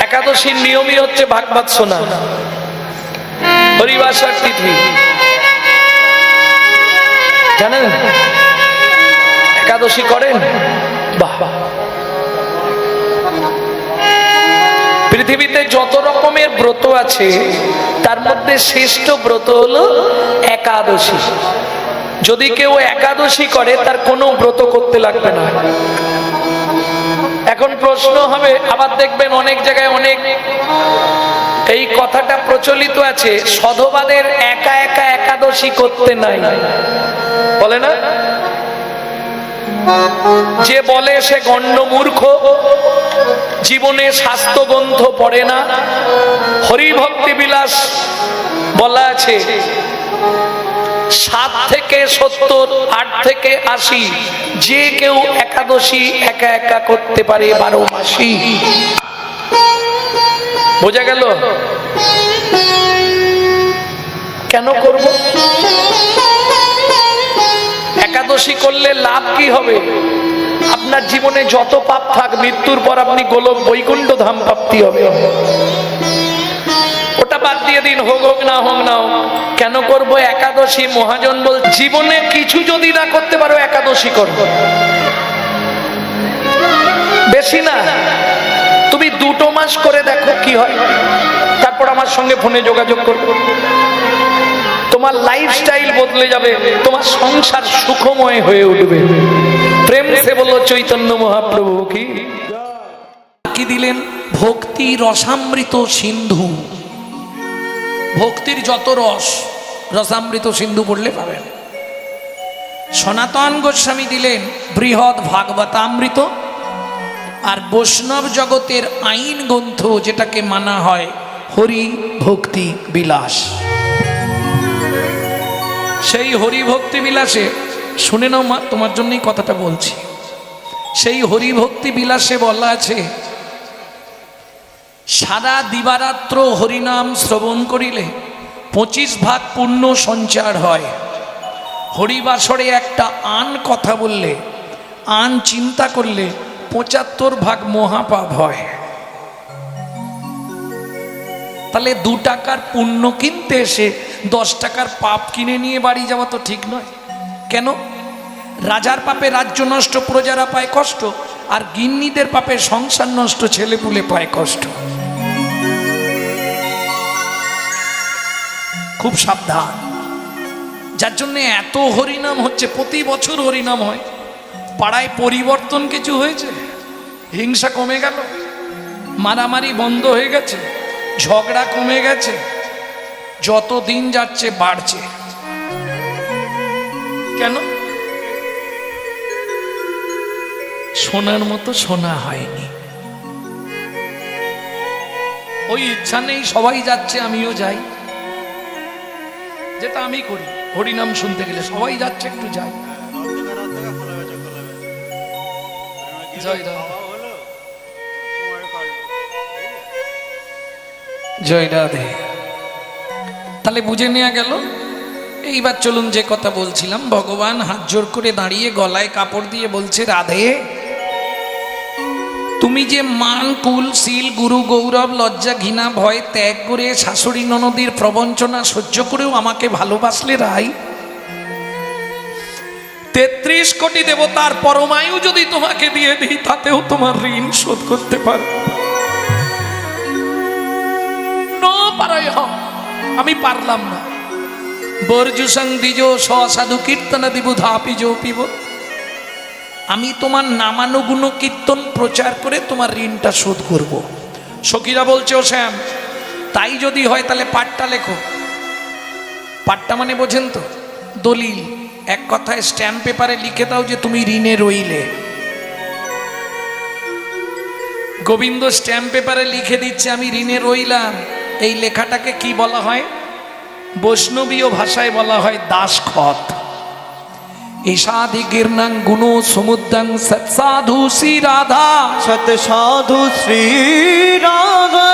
একাদশীর নিয়মই হচ্ছে ভাগবত শোনা, হরিবাসার তিথি জানেন? একাদশী করেন? বাহ। পৃথিবীতে যত রকমের ব্রত আছে তার মধ্যে শ্রেষ্ঠ ব্রত হলো একাদশী। যদি কেউ একাদশী করে তার কোনো ব্রত করতে লাগবে না। এখন প্রশ্ন হবে, আবার দেখবেন অনেক জায়গায় অনেক এই কথাটা প্রচলিত আছে, সধবাদের একা একা একাদশী করতে নাই, বলে না? যে বলে সে গণ্ড মূর্খ, জীবনে শাস্ত্র গ্রন্থ পড়ে না। হরিভক্তি বিলাস বলা আছে 7 থেকে 70, 8 থেকে 80 যে কেউ একাদশী একা একা করতে পারে 12 মাসি। বোঝা গেল? কেন করব? একাদশী করলে লাভ কি হবে? আপনার জীবনে যত পাপ থাক, মৃত্যুর পর আপনি গোলক বৈকুণ্ঠ ধাম প্রাপ্তি হবে। ওটা বাদ দিয়ে দিন, হোক হোক না হোক না হোক। কেন করব একাদশী? মহাজন বল, জীবনে কিছু যদি না করতে পারো একাদশী করব। বেশি না, তুমি 2 মাস করে দেখো কি হয়, তারপর আমার সঙ্গে ফোনে যোগাযোগ করবে। তোমার লাইফস্টাইল বদলে যাবে, তোমার সংসার সুখময় হয়ে উঠবে। প্রেম সে বলো চৈতন্য মহাপ্রভু কি। কি দিলেন? ভক্তি রসামৃত সিন্ধু। ভক্তির যত রস, রসামৃত সিন্ধু পড়লে পাবেন। সনাতন গোস্বামী দিলেন বৃহৎ ভাগবতামৃত। আর বৈষ্ণব জগতের আইন গ্রন্থ যেটাকে মানা হয় হরি ভক্তি বিলাস। সেই হরি ভক্তি বিলাসে শুনে নাও মা, তোমার জন্যই কথাটা বলছি। সেই হরি ভক্তি বিলাসে বলা আছে, সারা দিবারাত্র হরিনাম শ্রবণ করিলে 25 ভাগ পুণ্য সঞ্চার হয়। হরিবাসরে একটা আন কথা বললে, আন চিন্তা করলে 75 ভাগ মহাপাপ হয়। তাহলে 2 টাকার পুণ্য কিনতে এসে 10 টাকার পাপ কিনে নিয়ে বাড়ি যাওয়া তো ঠিক নয়। কেন? রাজার পাপে রাজ্য নষ্ট, প্রজারা পায় কষ্ট, আর গিন্নিদের পাপে সংসার নষ্ট, ছেলেপুলে পায় কষ্ট। খুব সাবধান। যার জন্য এত হরিনাম হচ্ছে, প্রতি বছর হরিনাম হয়। পাড়ায় পরিবর্তন কিছু হয়েছে? হিংসা কমে গেল, মারামারি বন্ধ হয়ে গেছে, ঝগড়া কমে গেছে, যত দিন যাচ্ছে বাড়ছে। কেন? সোনার মতো সোনা হয়নি। ওই ইচ্ছা নেই, সবাই যাচ্ছে আমিও যাই, যেটা আমি করি। হরিনাম শুনতে গেলে সবাই যাচ্ছে, একটু যাই। জয় রাধে, জয় রাধে। তাহলে বুঝে নেওয়া গেল। এইবার চলুন যে কথা বলছিলাম, ভগবান হাত জোর করে দাঁড়িয়ে গলায় কাপড় দিয়ে বলছে, রাধে তুমি যে মান কুল শীল গুরু গৌরব লজ্জা ঘৃণা ভয় ত্যাগ করে শাশুড়ি ননদীর প্রবঞ্চনা সহ্য করেও আমাকে ভালোবাসলে রাই, 33 কোটি দেবতার পরমায়ু যদি তোমাকে দিয়ে দিই তাতেও তোমার ঋণ শোধ করতে পারো। আমি পারলাম না। বর্জুসং দ্বিজ সাধু কীর্তন দিবুধাপি যো পিব। আমি তোমার নামানুগুণ কীর্তন প্রচার করে তোমার ঋণটা শোধ করব। সখীরা বলছে, ও শ্যাম তাই যদি হয় তাহলে পাট্টা লেখো। পাট্টা মানে বোঝেন তো? দলিল। এক কথায় স্ট্যাম্প পেপারে লিখে দাও যে তুমি ঋণে রইলে। গোবিন্দ স্ট্যাম্প পেপারে লিখে দিচ্ছে আমি ঋণে রইলাম। এই লেখাটাকে কি বলা হয়? বৈষ্ণবীয় ভাষায় বলা হয় দাসখত। ঈশাধি গির্নাং গুণ সমুদ্রং সৎসাধু শ্রী রাধা, সৎ সাধু শ্রী রাধা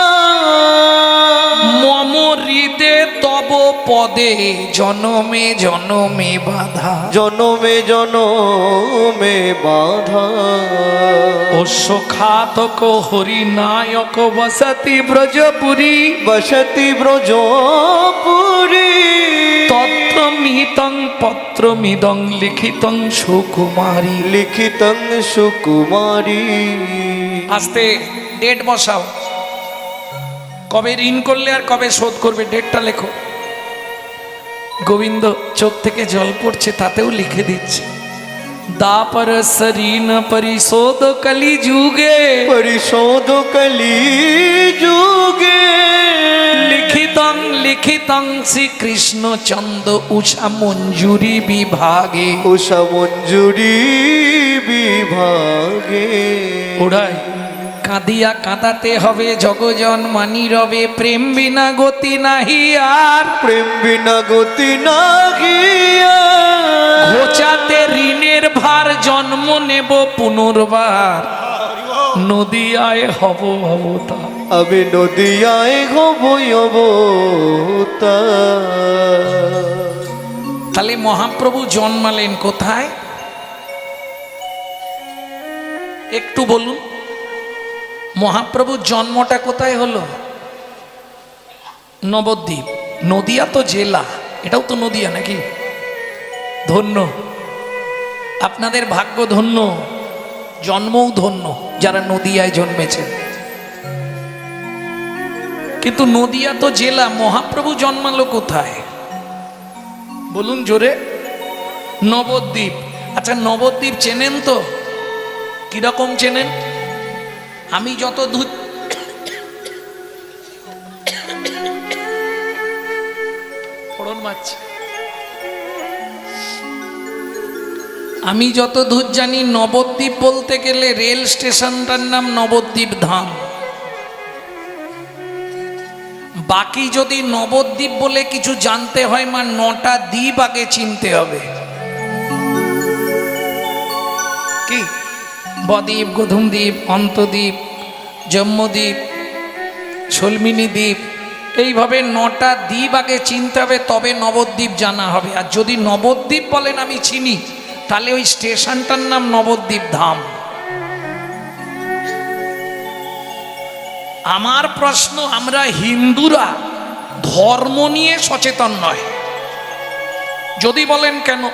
মম হৃদে তব পদ পদে জনমে জনমে বাধা। জনমে জনমে বাধা। অশ্ব খাতক হরিনায়ক বসতি ব্রজপুরী। বসতি ব্রজপুরী। তত্ত্বমিতং পত্রমিদং লিখিতং সুকুমারী। লিখিতং সুকুমারী। আস্তে ডেট বসাও, কবে ঋণ করলে আর কবে শোধ করবে ডেটটা লেখো। গোবিন্দ চোখ থেকে জল পড়ছে, তাতেও লিখে দিচ্ছে দাপর ঋণ পরিশোধ কলি যুগে। পরিশোধ কলি যুগে। লিখিতং লিখিতং শ্রীকৃষ্ণ চন্দ্র উষা মঞ্জুরি বিভাগে। উষা মঞ্জুরি বিভাগে। ওড়াই কাঁদিয়া কাঁদাতে হবে জগজন মানি রবে। প্রেম বিনা গতি নাহি আর। প্রেম বিনা গতি নাহি আর। ঘোচাতে ঋণের ভার জন্ম নেব পুনর্বার। নদিয়ায় হব অবতার। আমি নদিয়ায় হব অবতার। তাহলে মহাপ্রভু জন্মালেন কোথায় একটু বলুন। মহাপ্রভুর জন্মটা কোথায় হলো? নবদ্বীপ। নদিয়া তো জেলা, এটাও তো নদিয়া নাকি? ধন্য আপনাদের ভাগ্য, ধন্য জন্মও ধন্য যারা নদিয়ায় জন্মেছেন। কিন্তু নদিয়া তো জেলা, মহাপ্রভু জন্মালো কোথায় বলুন জোরে? নবদ্বীপ। আচ্ছা নবদ্বীপ চেনেন তো? কিরকম চেনেন? আমি যত দূর আমি যত দূর জানি নবদ্বীপ বলতে গেলে রেল স্টেশনটার নাম নবদ্বীপ ধাম। বাকি যদি নবদ্বীপ বলে কিছু জানতে হয় মা 9টা দ্বীপ আগে চিনতে হবে। কি? বদ্বীপ, গৌধুমদ্বীপ, অন্তদ্বীপ, জম্মদ্বীপ, সলমিনী দ্বীপ, এইভাবে 9টা দ্বীপ আগে চিনতে হবে, তবে নবদ্বীপ জানা হবে। আর যদি নবদ্বীপ বলেন আমি চিনি, তাহলে ওই স্টেশনটার নাম নবদ্বীপ ধাম। আমার প্রশ্ন, আমরা হিন্দুরা ধর্ম নিয়ে সচেতন নয়। যদি বলেন কেন?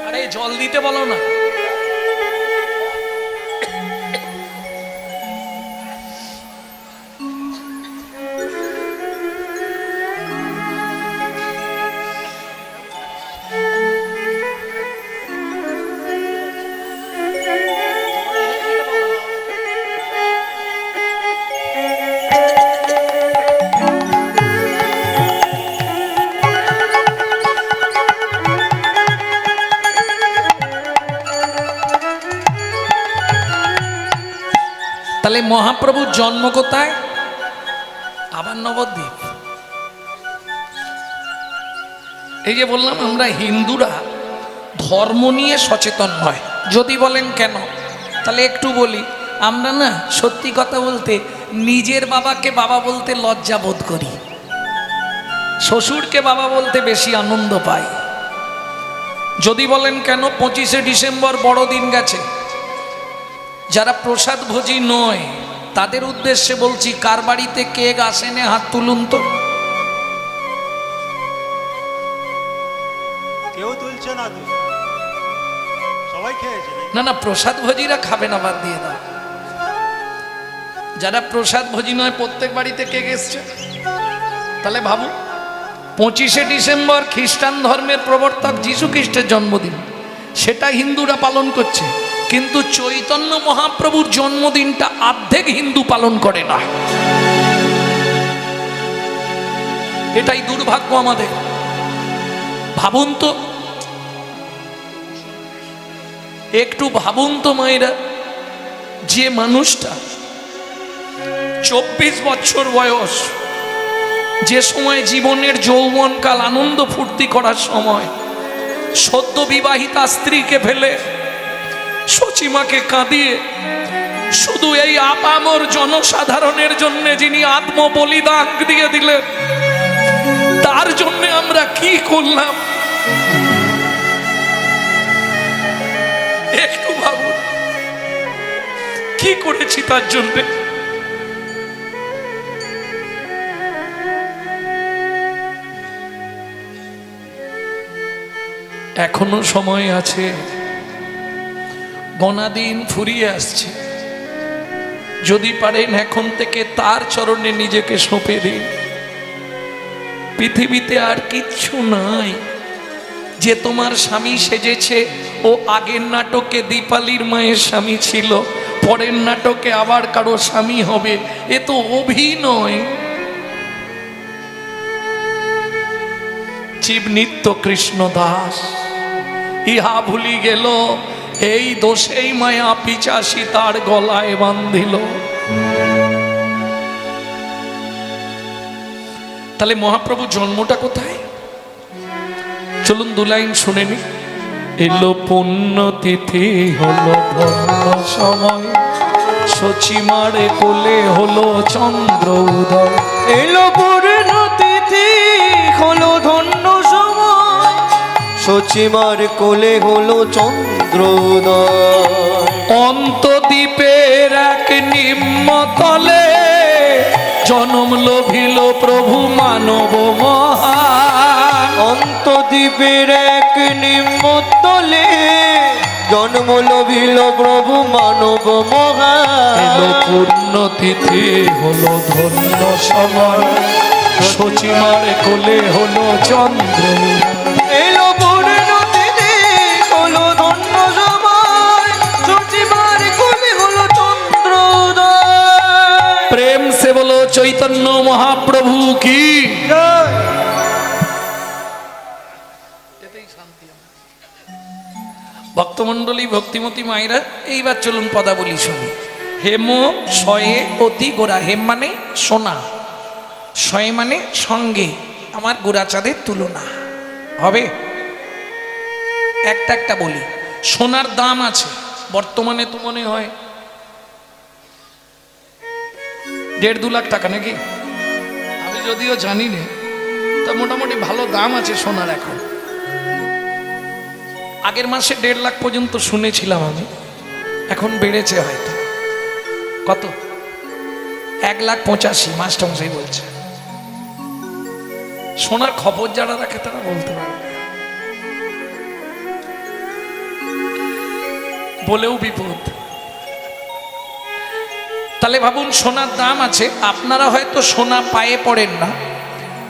আরে জল দিতে বলো না। তাহলে মহাপ্রভুর জন্ম কোথায়? আবার নবদ্বীপ। এই যে বললাম আমরা হিন্দুরা ধর্ম নিয়ে সচেতন নয়। যদি বলেন কেন, তাহলে একটু বলি। আমরা না সত্যি কথা বলতে নিজের বাবাকে বাবা বলতে লজ্জা বোধ করি, শ্বশুরকে বাবা বলতে বেশি আনন্দ পাই। যদি বলেন কেন, 25শে ডিসেম্বর বড়দিন গেছে, যারা প্রসাদ ভোজী নয় তাদের উদ্দেশ্যে বলছি, কার বাড়িতে কেক আসেনে হাত তুলুন তো। কেউ তুলছে না তো, সবাই খেয়েছে। না না, প্রসাদ ভোজীরা খাবে না, বাদ দিয়ে দাও। যারা প্রসাদ ভোজী নয় প্রত্যেক বাড়িতে কেক এসছে। তাহলে ভাবুন, 25শে ডিসেম্বর খ্রিস্টান ধর্মের প্রবর্তক যীশু খ্রিস্টের জন্মদিন, সেটা হিন্দুরা পালন করছে। কিন্তু চৈতন্য মহাপ্রভুর জন্মদিনটা অর্ধেক হিন্দু পালন করে না। এটাই দুর্ভাগ্য আমাদের। ভাবুন তো, একটু ভাবুন তো মায়েরা, যে মানুষটা 24 বছর বয়স, যে সময় জীবনের যৌবনকাল, আনন্দ ফুর্তি করার সময়, সদ্য বিবাহিতা স্ত্রীকে ফেলে, সচিমাকে কাঁদিয়ে শুধু এই আপামর জনসাধারণের জন্য যিনি আত্ম বলিদান দিয়ে দিলেন, তার জন্য আমরা কি করলাম একটু ভাবুন, কি করেছি তার জন্য। এখনো সময় আছে, গণাদিন ফুরিয়ে আসছে। যদি পারেন এখন থেকে তার চরণে নিজেকে সঁপে দিন। পৃথিবীতে আর কিচ্ছু নাই। যে তোমার স্বামী সেজেছে, ও আগের নাটকে দীপালির মায়ের স্বামী ছিল, পরের নাটকে আবার কারো স্বামী হবে। এ তো অভিনয়। জীব নিত্য কৃষ্ণ দাস, ইহা ভুলি গেল, এই দোষেই মায়া পিচাসি তার গলায় বান্ধিল। তাহলে মহাপ্রভু জন্মটা কোথায়? চলুন দু লাইন শুনে নি। এলো পুণ্যতিথি হলো ধন্য সময়, সচিমারে কোলে হলো চন্দ্র উদয়। এলো পূর্ণতিথি হলো ধন্য সময়, সচিমার কোলে হলো চন্দ্রোদয়। অন্তদ্বীপের এক নিম্নতলে জনম লভিল প্রভু মানব মহান। অন্তদ্বীপের এক নিম্নতলে জন্ম লভিল প্রভু মানব মহান। এলো পুণ্যতিথি হলো ধন্য সময়, সচিমার কোলে হলো চন্দ্র। এলো পূর্ণতিথি হলো ধন্য সময়, সচিমার কোলে হলো চন্দ্রোদয়। প্রেম সে বলো চৈতন্য মহাপ্রভু কি। ভক্তমণ্ডলী, ভক্তিমতী মায়েরা, এইবার চলুন পদাবলী শুনি। হেম শয়ে অতি গোরা। হেম মানে সোনা, শয়ে মানে সঙ্গে, আমার গোরা চাঁদের তুলনা হবে। একটা একটা বলি। সোনার দাম আছে বর্তমানে তো মনে হয় 1.5-2 লাখ টাকা নাকি, আমি যদিও জানি না, তা মোটামুটি ভালো দাম আছে সোনার এখন। আগের মাসে 1.5 লাখ পর্যন্ত শুনেছিলাম আমি, এখন বেড়েছে হয়তো। কত? 1,85,000 মাস্টারমশাই বলছে। সোনার খবর যারা রাখে তারা বলতে পারে, বলেও বিপদ। তাহলে ভাবুন সোনার দাম আছে। আপনারা হয়তো সোনা পায়ে পড়েন না।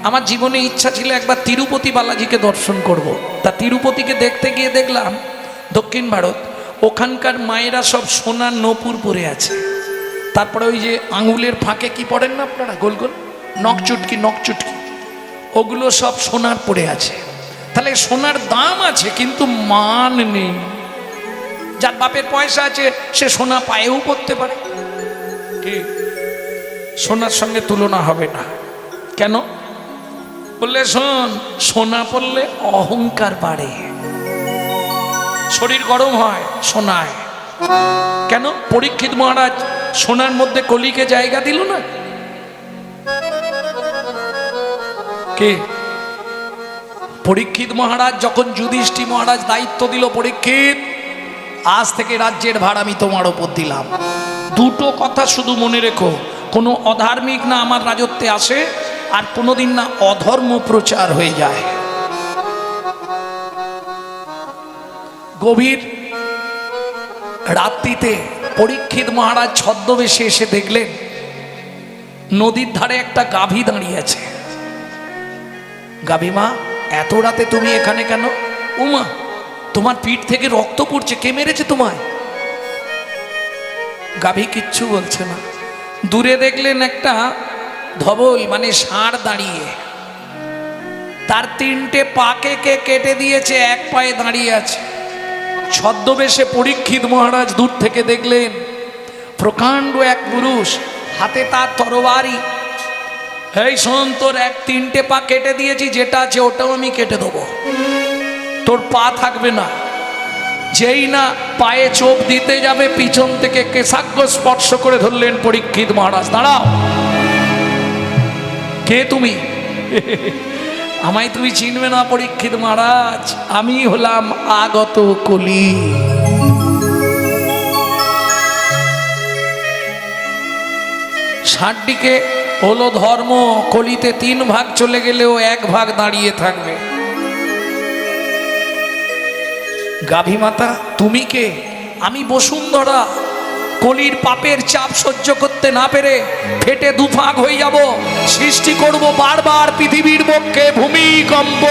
আমার জীবনে ইচ্ছা ছিল একবার তিরুপতি বালাজিকে দর্শন করব। তা তিরুপতিকে দেখতে গিয়ে দেখলাম দক্ষিণ ভারত, ওখানকার মায়েরা সব সোনার নূপুর পরে আছে। তারপরে ওই যে আঙুলের ফাঁকে কি পড়েন না আপনারা, গোল গোল নকচুটকি, নকচুটকি, ওগুলো সব সোনার পড়ে আছে। তাহলে সোনার দাম আছে কিন্তু মান নেই। যার বাপের পয়সা আছে সে সোনা পায়েও পড়তে পারে, কি সোনার সঙ্গে তুলনা হবে না। কেন বললে, শোন, সোনা পড়লে অহংকার বাড়ে, শরীর গরম হয় সোনায়। কেন? পরীক্ষিত মহারাজ সোনার মধ্যে কলিকে জায়গা দিল না। কে? পরীক্ষিত মহারাজ যখন যুধিষ্ঠির মহারাজ দায়িত্ব দিল, পরীক্ষিত আজ থেকে রাজ্যের ভার আমি তোমার ওপর দিলাম। দুটো কথা শুধু মনে রেখো, কোনো অধার্মিক না আমার রাজত্বে আসে, আর কোনোদিন না অধর্ম প্রচার হয়ে যায়। গভীর রাত্রিতে পরীক্ষিত মহারাজ ছদ্মবেশে এসে দেখলেন নদীর ধারে একটা গাভী দাঁড়িয়ে আছে। গাভী মা, এত রাতে তুমি এখানে কেন? উমা, তোমার পিঠ থেকে রক্ত পড়ছে, কে মেরেছে তোমায়? গাভী কিচ্ছু বলছে না। দূরে দেখলেন একটা ধবল মানে ষাঁড় দাঁড়িয়ে, তার 3টে পাকে কে কেটে দিয়েছে, এক পায়ে দাঁড়িয়ে আছে। ছদ্মবেশে পরীক্ষিত মহারাজ দূর থেকে দেখলেন প্রকাণ্ড এক পুরুষ, হাতে তার তরবারি। এই শোন, তোর 3টে পা কেটে দিয়েছি, যেটা আছে ওটাও আমি কেটে দেবো, তোর পা থাকবে না। যেই না পায়ে চোখ দিতে যাবে পিছন থেকে কেশাগ্র স্পর্শ করে ধরলেন পরীক্ষিত মহারাজ। দাঁড়াও, কে তুমি? আমায় তুমি চিনবে না পরীক্ষিত মহারাজ, আমি হলাম আগত কলি। ষাটটিকে হলো ধর্ম, কলিতে 3 ভাগ চলে গেলেও 1 ভাগ দাঁড়িয়ে থাকবে। গাভী মাতা তুমি কে? আমি বসুন্ধরা, কলির পাপের চাপ সহ্য করতে না পেরে ফেটে দুভাগ হয়ে যাব, সৃষ্টি করব বারবার পৃথিবীর পক্ষে ভূমিকম্প।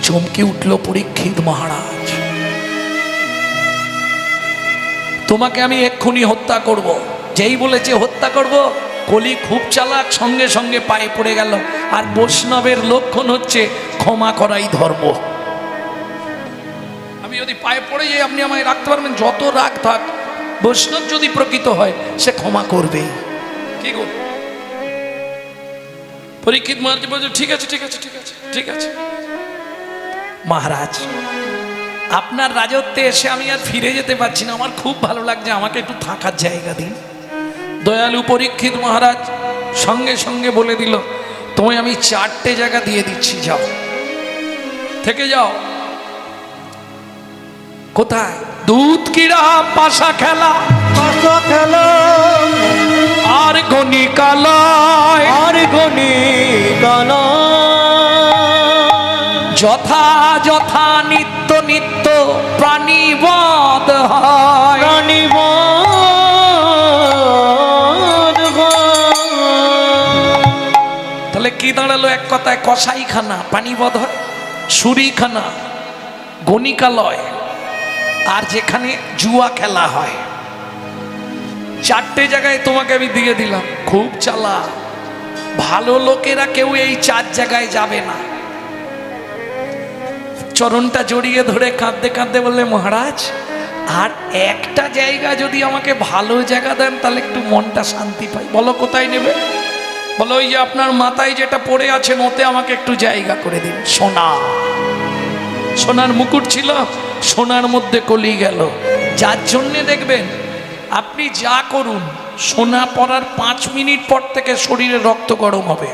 চমকে উঠল পরীক্ষিত মহারাজ, তোমাকে আমি এক্ষুনি হত্যা করব। যেই বলেছে হত্যা করব, কলি খুব চালাক, সঙ্গে সঙ্গে পায়ে পড়ে গেল। আর বৈষ্ণবের লক্ষণ হচ্ছে ক্ষমা করাই ধর্ম। আমি যদি পায়ে পড়ে যাই, আপনি আমায় রাখতে পারবেন, যত রাগ থাক, বৈষ্ণব যদি প্রকৃত হয় সে ক্ষমা করবেই। কি করবে? পরীক্ষিত মহারাজ বলছে ঠিক আছে ঠিক আছে ঠিক আছে ঠিক আছে। মহারাজ, আপনার রাজত্বে এসে আমি আর ফিরে যেতে পারছি না, আমার খুব ভালো লাগছে, আমাকে একটু থাকার জায়গা দিন। দয়ালু পরীক্ষিত মহারাজ সঙ্গে সঙ্গে বলে দিল, তোমায় আমি 4টে জায়গা দিয়ে দিচ্ছি, যাও, থেকে যাও। কোথায়? দুধ কিরা পাশা খেলা, পাশা খেলা আর গণিকালয়, আর গণিকালয়, যথা যথা নিত্য নিত্য প্রাণীবধ হয়, প্রাণীবধ হয়। তাহলে কি দাঁড়ালো? এক কথায় কসাইখানা প্রাণীবধ হয়, সুরিখানা গণিকালয়, আর যেখানে জুয়া খেলা হয়। 4টে জায়গায় তোমাকে আমি দিয়ে দিলাম। খুব চালাক, ভালো লোকেরা কেউ এই 4 জায়গায় যাবে না। চরণটা জড়িয়ে ধরে কাঁদতে কাঁদতে বললে, মহারাজ আর একটা জায়গা যদি আমাকে ভালো জায়গা দেন তাহলে একটু মনটা শান্তি পাই। বলো কোথায় নেবে? বলো ওই যে আপনার মাথায় যেটা পড়ে আছে ওতে আমাকে একটু জায়গা করে দিন। সোনা, সোনার মুকুট ছিল, সোনার মধ্যে কলি গেল। যার জন্যে দেখবেন আপনি যা করুন, সোনা পরার 5 মিনিট পর থেকে শরীরে রক্ত গরম হবে।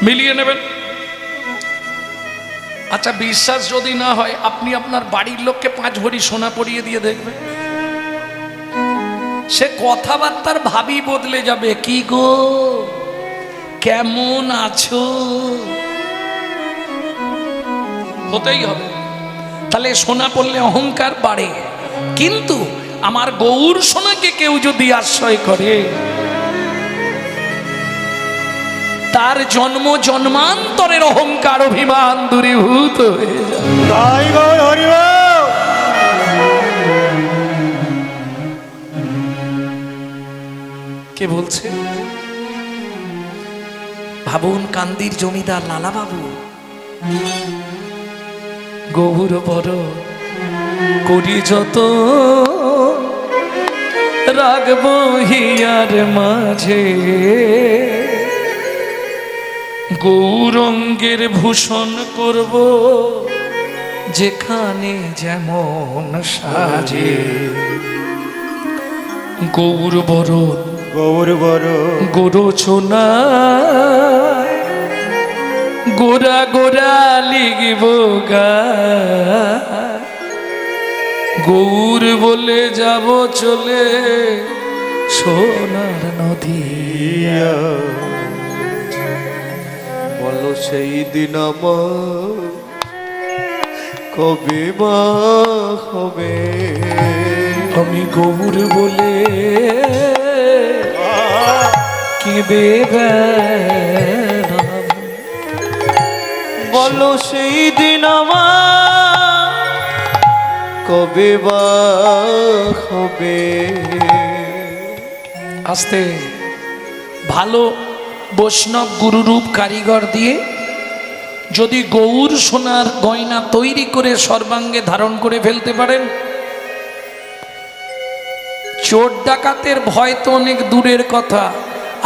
মিলিয়ে নেবেন। আচ্ছা, বিশ্বাস যদি না হয় আপনি আপনার বাড়ির লোককে 5 ভরি সোনা পরিয়ে দিয়ে দেখবেন, সে কথাবার্তার ভাবই বদলে যাবে। কি গো, কেমন আছো, হতেই হবে। তাহলে সোনা পড়লে অহংকার বাড়ে। কিন্তু আমার গৌর সোনাকে কেউ যদি আশ্রয় করে, তার জন্ম জন্মান্তরের অহংকার অভিমান দূরীভূত হয়ে যায়। তাই গৌর হরিবল। কে বলছে? ভাবুন, কান্দির জমিদার লালা বাবু, গৌর বড় করি যত রাগব হিয়ার মাঝে, গৌরঙ্গের ভূষণ করব যেখানে যেমন সাজে। গৌর বড় গৌর বড় গোরছোনা গোরা গোরা লিখব গা, গৌর বলে যাব চলে সোনার নদী। বলো সেই দিন আমার কবে মা হবে? আমি গৌর বলে কেঁদে বেড়াব। বলো সেই দিন আমার কবে বা হবে? আস্তে ভালো বৈষ্ণব গুরুরূপ কারিগর দিয়ে যদি গৌর সোনার গয়না তৈরি করে সর্বাঙ্গে ধারণ করে ফেলতে পারেন, চোর ডাকাতের ভয় তো অনেক দূরের কথা,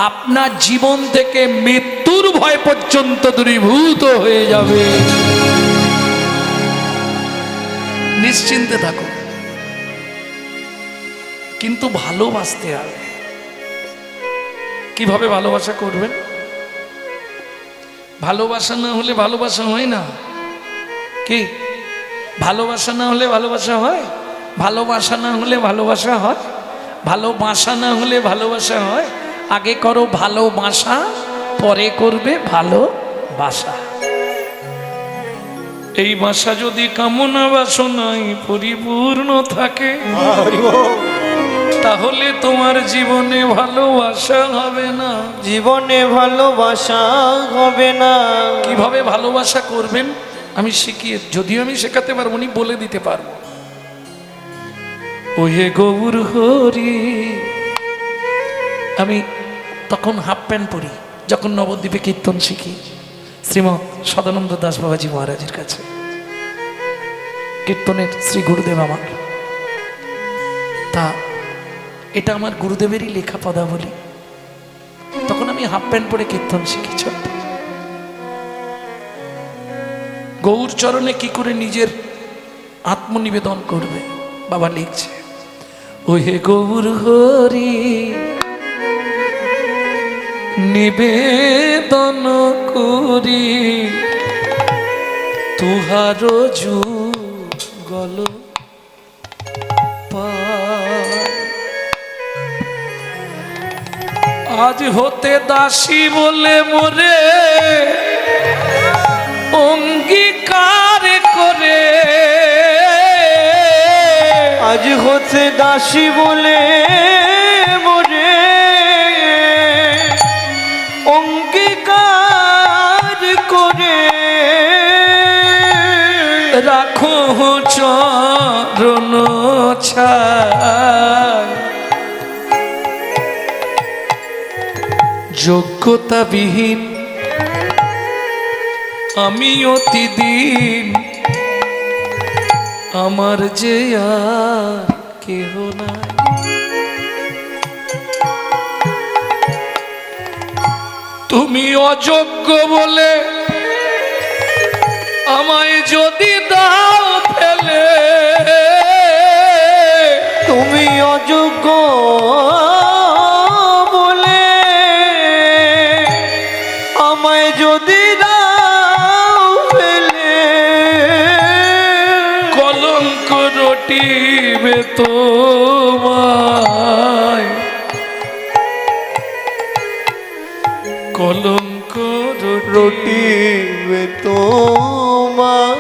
আপনার জীবন থেকে মৃত্যুর ভয় পর্যন্ত দূরীভূত হয়ে যাবে। নিশ্চিন্তে থাকো, কিন্তু ভালোবাসতে হবে। কিভাবে ভালোবাসা করবেন? ভালোবাসা না হলে ভালোবাসা হয় না। কি ভালোবাসা না হলে ভালোবাসা হয়? ভালোবাসা না হলে ভালোবাসা হয়? ভালোবাসা না হলে ভালোবাসা হয়? আগে করো ভালোবাসা, পরে করবে ভালোবাসা। এই বাসা যদি কামনা বাসনায় পরিপূর্ণ থাকে, তাহলে তোমার জীবনে ভালোবাসা হবে না। জীবনে ভালোবাসা হবে না। কিভাবে ভালোবাসা করবেন আমি শিখিয়ে, যদিও আমি শেখাতে পারবো নি, বলে দিতে পারবো। ওহে গৌর হরি, আমি তখন হাফ প্যান্ট পরি যখন নবদ্বীপে কীর্তন শিখি শ্রীমৎ সদানন্দ দাস বাবাজি মহারাজের কাছে। কীর্তনের শ্রী গুরুদেব আমার, তা এটা আমার গুরুদেবেরই লেখা পদাবলী। তখন আমি হাফ প্যান্ট পরে কীর্তন শিখি ছোট্ট। গৌর চরণে কি করে নিজের আত্মনিবেদন করবে বাবা লিখছে, ওহে গৌর হরি নিবেদন করি তুহার যুগল আজ হতে দাসী বলে মোরে অঙ্গীকার করে, আজ হচ্ছে দাসী বলে মোরে অঙ্গীকার করে, রাখো চরণ ছায় যোগ্যতাবিহীন আমি অতিদিন, আমার যে আর কেহ নাই। তুমি অযোগ্য বলে আমায় যদি দাও ফেলে, তুমি অযোগ্য বলে আমায় যদি দাও ফেলে, কলঙ্ক রটিবে তোমায়, কলঙ্ক রটিবে তোমার।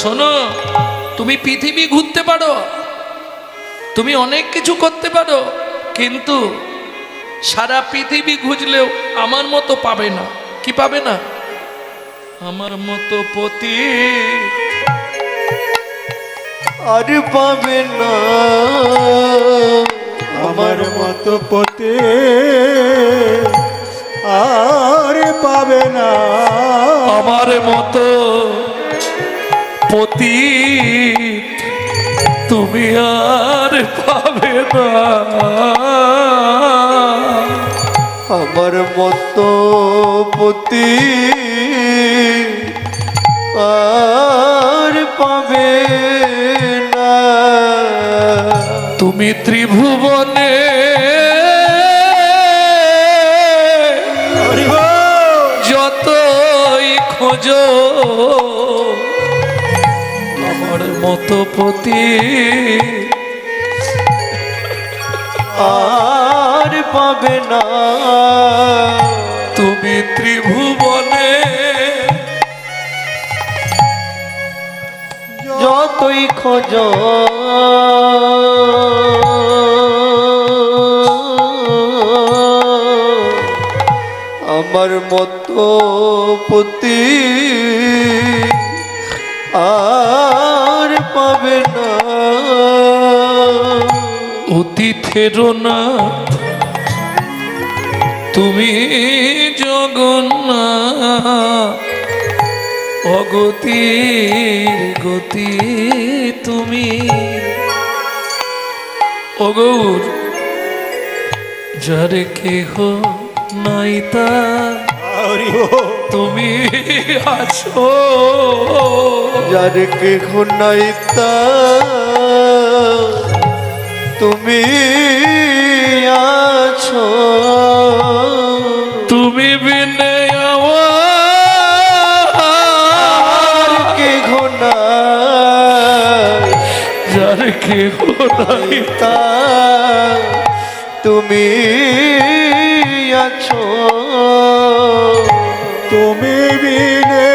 শোনো, তুমি পৃথিবী ঘুরতে পারো, তুমি অনেক কিছু করতে পারো, কিন্তু সারা পৃথিবী খুঁজলেও আমার মতো পাবে না। কি পাবে না? আমার মতো পতি আর পাবে না, আমার মতো পতে আর পাবে না। আমার মতো পতি তুমি আর পাবে না। আমার মতো পতি আর পাবে না। তুমি ত্রিভুবনে যতই খোঁজো আমার মতো পতি আর পাবে না। তুমি ত্রিভুবনে যতই খোঁজো আমার মতো পতি আর পাবে না। অতীতের নাথ তুমি জগন্নাথ, অগতির গতি তুমি। ও গৌর যারে কেহ নাই তার হরি বল। তুমি আছো, যার কেহ নাই তার তুমি আছো। তুমি বিনে আর কেহ নাই যার কেহ নাই তার তুমি আছো। তুমি বিনে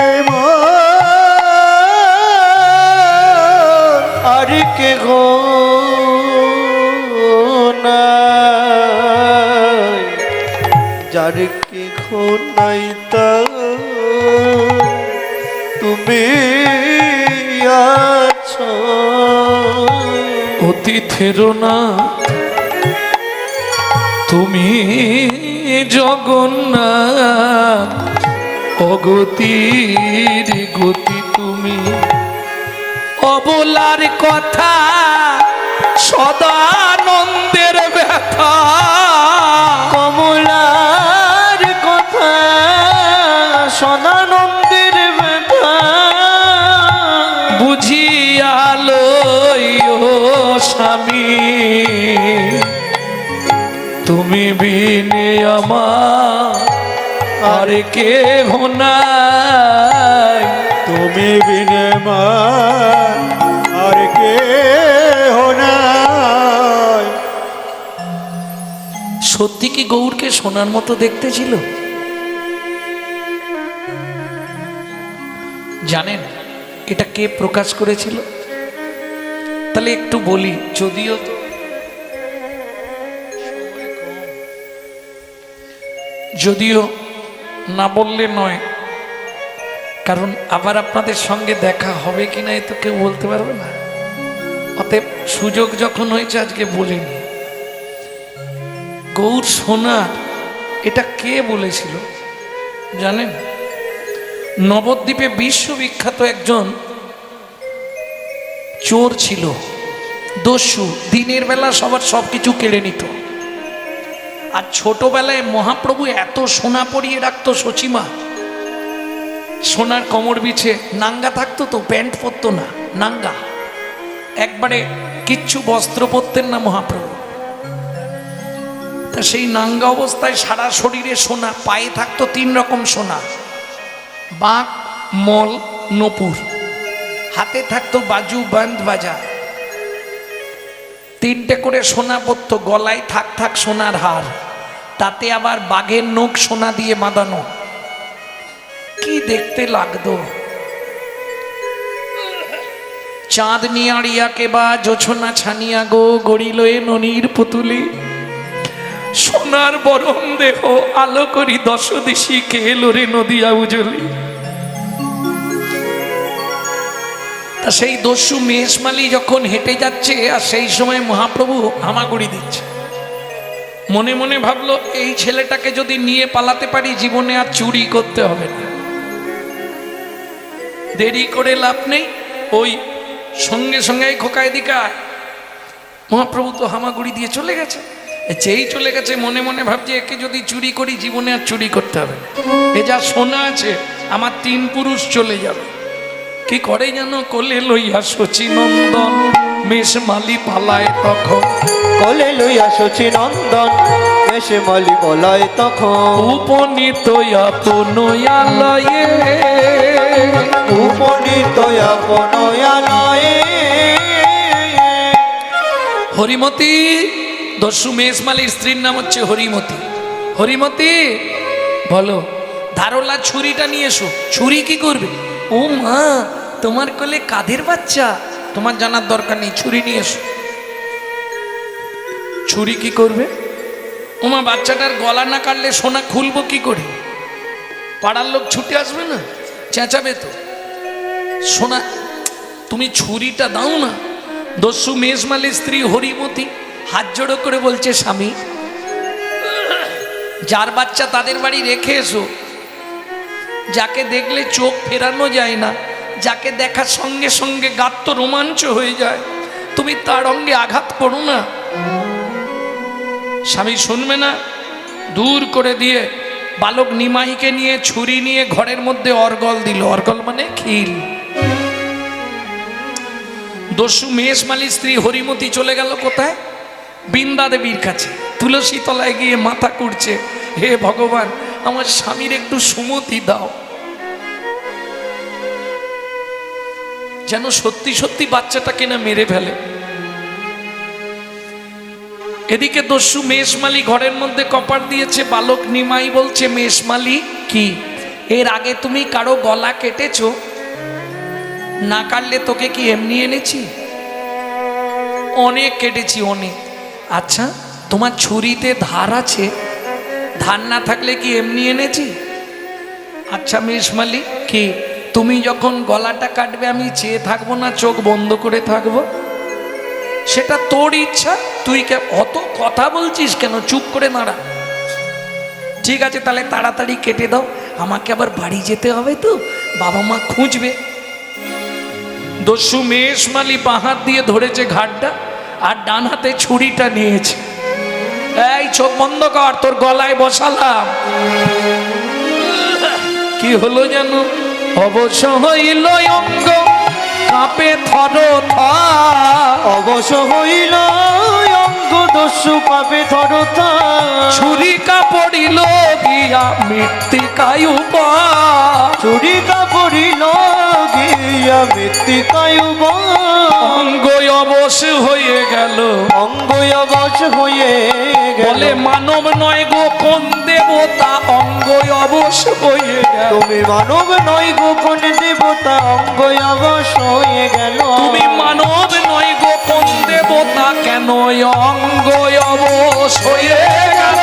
আর কেহ নাই যার কেহ নাই তার তুমি আছো। অতীতের না তুমি জগন্নাথ, অগতির গতি তুমি, অবলার কথা সদানন্দের ব্যথা, কমলার কথা সদানন্দের ব্যথা বুঝিয়া লইও স্বামী, তুমি বিনে আমার আর কেহ নাই। তুমি বিনে আর কে নাই। সত্যি কি গৌরকে সোনার মতো দেখতে ছিল? জানেন এটা কে প্রকাশ করেছিল? তাহলে একটু বলি, যদিও তো যদিও না বললে নয়, কারণ আবার আপনাদের সঙ্গে দেখা হবে কিনা এ তো কেউ বলতে পারবে না। অতএব সুযোগ যখন হয়েছে আজকে বলিনি। গৌর সোনা এটা কে বলেছিল জানেন? নবদ্বীপে বিশ্ববিখ্যাত একজন চোর ছিল, দস্যু। দিনের বেলা সবার সব কিছু কেড়ে নিত। আর ছোটবেলায় মহাপ্রভু এত সোনা পরিয়ে রাখতো সচিমা, সোনার কোমর বিছে, নাঙ্গা থাকতো তো, প্যান্ট পরতো না, নাঙ্গা একবারে, কিচ্ছু বস্ত্র পরতেন না মহাপ্রভু। তা সেই নাঙ্গা অবস্থায় সারা শরীরে সোনা, পায়ে থাকতো 3 রকম সোনা, বাঁক, মল, নপুর, হাতে থাকতো বাজু, বান্ধ, বাজা, 3টে করে সোনা পরতো, গলায় থাক থাক সোনার হার, তাতে আবার বাঘের নখ সোনা দিয়ে বাঁধানো। কি দেখতে লাগতো! চাঁদ নিয়াড়িয়া কেবা জোছনা ছানিয়া গো, গড়িল এ ননির পুতুলি, সোনার বরণ দেহ আলো করি 10 দিশি, কে এলো রে নদিয়া উজলি। তা সেই দস্যু মেষমালি যখন হেঁটে যাচ্ছে, আর সেই সময় মহাপ্রভু হামাগুড়ি দিচ্ছে, মনে মনে ভাবলো এই ছেলেটাকে যদি নিয়ে পালাতে পারি জীবনে আর চুরি করতে হবে না, দেরি করে লাভ নেই। ওই সঙ্গে সঙ্গে খোকায় দিকায়, মহাপ্রভু তো হামাগুড়ি দিয়ে চলে গেছে। যেই চলে গেছে মনে মনে ভাবছে একে যদি চুরি করি জীবনে আর চুরি করতে হবে না, এ যা সোনা আছে আমার 3 পুরুষ চলে যাবে। কি করে জানো? কোলে লইয়া শচীনন্দন মেষমালি পালায় তখন, কলে লইয়া শচী নন্দন মেষে মালি বলায় তখন, উপনীত আপনয়ালয়ে, উপনীত আপনয়ালয়ে। হরিমতি, দস্যু মেষমালির স্ত্রীর নাম হচ্ছে হরিমতি। হরিমতি বলো, ধারলা ছুরিটা নিয়ে এসো। ছুরি কি করবে? ও মা, তোমার কোলে কাদের বাচ্চা, তোমার জানার দরকার নেই, ছুরি নিয়ে এসো। ছুরি কি করবে? ওমা, বাচ্চাটার গলা না কাটলে সোনা খুলবো কি করে? পাড়ার লোক ছুটে আসবে না, চেঁচাবে তো। সোনা, তুমি ছুরিটা দাও না। দস্যু মেষমালির স্ত্রী হরিমতি হাত জোড়ো করে বলছে, স্বামী, যার বাচ্চা তাদের বাড়ি রেখে এসো, যাকে দেখলে চোখ ফেরানো যায় না, যাকে দেখার সঙ্গে সঙ্গে গাত্র রোমাঞ্চ হয়ে যায়, তুমি তার অঙ্গে আঘাত করো না। স্বামী শুনবে না, দূর করে দিয়ে বালক নিমাইকে নিয়ে ছুরি নিয়ে ঘরের মধ্যে অর্গল দিল। অর্গল মানে খিল। দস্যু মেষমালির স্ত্রী হরিমতি চলে গেল কোথায়? বৃন্দা দেবীর কাছে। তুলসী তলায় গিয়ে মাথা কুড়ছে, হে ভগবান আমার স্বামীর একটু সুমতি দাও, যেন সত্যি সত্যি বাচ্চাটাকে না মেরে ফেলে। এদিকে দস্যু মেষমালি ঘরের মধ্যে কপাট দিয়েছে। বালক নিমাই বলছে, মেষমালি কি এর আগে তুমি কারো গলা কেটেছো? না কাটলে তোকে কি এমনি এনেছি? অনেক কেটেছি, অনেক। আচ্ছা তোমার ছুরিতে ধার আছে? ধার না থাকলে কি এমনি এনেছি? আচ্ছা মেষমালি কি তুমি যখন গলাটা কাটবে আমি চেয়ে থাকবো না, চোখ বন্ধ করে থাকবো? সেটা তোর ইচ্ছা, তুই অত কথা বলছিস কেন? চুপ করে দাঁড়া। ঠিক আছে তাহলে তাড়াতাড়ি কেটে দাও, আমাকে আবার বাড়ি যেতে হবে তো, বাবা মা খুঁজবে। দস্যু মেষমালি বাঁ হাত দিয়ে ধরেছে ঘাটটা আর ডান হাতে ছুরিটা নিয়েছে। এই চোখ বন্ধ কর, তোর গলায় বসালাম। কি হলো জানো? অবশ্য হইল অঙ্গ কাঁপে থর থর। অবশ্য হইল অঙ্গ দস্যু কাঁপে থর থর। ছুরি কাপড়িল গিয়া মৃত্তিকায় উপর। ছুরি কাপড়িল গিয়া মৃত্তিকায় উপর। অঙ্গ অবশ হয়ে গেল। অঙ্গ অবশ হয়ে গেল। বলে মানব নয় গো কোন দেবতা, অঙ্গ অবশ হয়ে গেল। তুমি মানব নয় গো কোন দেবতা, অঙ্গ অবশ হয়ে গেল। তুমি মানব নয় গো কোন দেবতা, কেন অঙ্গ অবশ হয়ে গেল?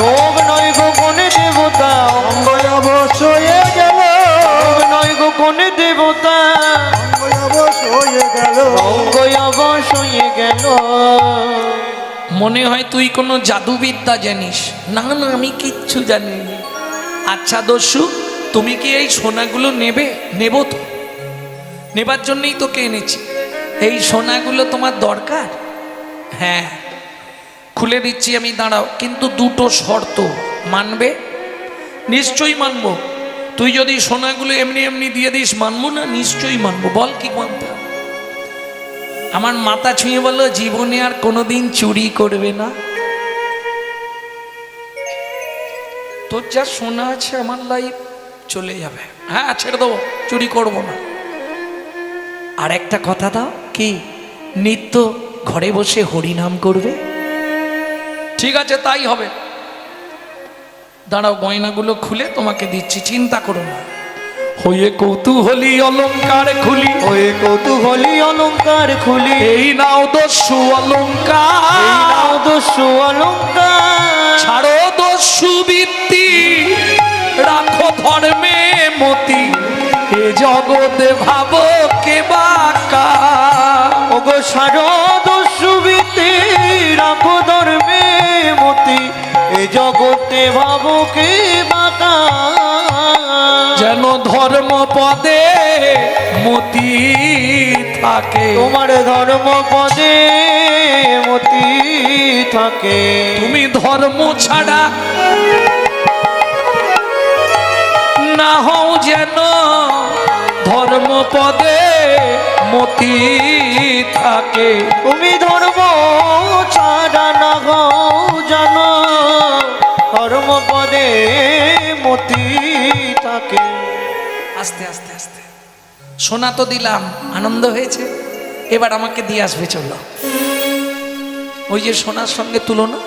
মানব নয় গো কোন দেবতা, অঙ্গ অবশ হয়ে গেল। মানব নয় গো কোন দেবতা, অঙ্গ অবশ হয়ে গেল। অঙ্গ অবশ হয়ে গেল। মনে হয় তুই কোনো জাদুবিদ্যা জানিস। না না আমি কিচ্ছু জানি না। আচ্ছা দস্যু তুমি কি এই সোনাগুলো নেবে? নেব তো, নেবার জন্যই তোকে এনেছি। এই সোনাগুলো তোমার দরকার? হ্যাঁ খুলে দিচ্ছি আমি, দাঁড়াও। কিন্তু দুটো শর্ত মানবে? নিশ্চয়ই মানবো। তুই যদি সোনাগুলো এমনি এমনি দিয়ে দিস মানবো না? নিশ্চয়ই মানবো। বল কি মানতে হবে? আমার মাথা ছুঁয়ে বললো জীবনে আর কোনোদিন চুরি করবে না। তোর যা সোনা আছে আমার লাইফ চলে যাবে। হ্যাঁ ছেড়ে দেবো, চুরি করব না। আর একটা কথা দাও, কি নিত্য ঘরে বসে হরিনাম করবে? ঠিক আছে তাই হবে। দাঁড়াও গয়নাগুলো খুলে তোমাকে দিচ্ছি, চিন্তা করো না। হয়ে কৌতূহলী অলংকার খুলি, ওই কৌতূহলী অলংকার খুলি। এই নাও দস্যু অলংকার। এই নাও দস্যু অলংকার। ছাড়ো দস্যু বৃত্তি, রাখো ধর্মে মতি, এ জগতে ভাবো কে বাকা। ওগো শারদ সুবিতে রাখো ধর্মে মতি, এ জগতে ভাবো কে বাকা। যেন ধর্ম পদে মতি থাকে। তোমার ধর্ম পদে মতি থাকে। তুমি ধর্ম ছাড়া না হও যেন ধর্ম পদে মতি থাকে। তুমি ধর্ম ছাড়া না হও জানো, ধর্ম পদে মতি থাকে। আস্তে আস্তে আস্তে সোনা তো দিলাম, আনন্দ হয়েছে। এবার আমাকে দিয়ে আসবে, চলো। ওই যে সোনার সঙ্গে তুলনা,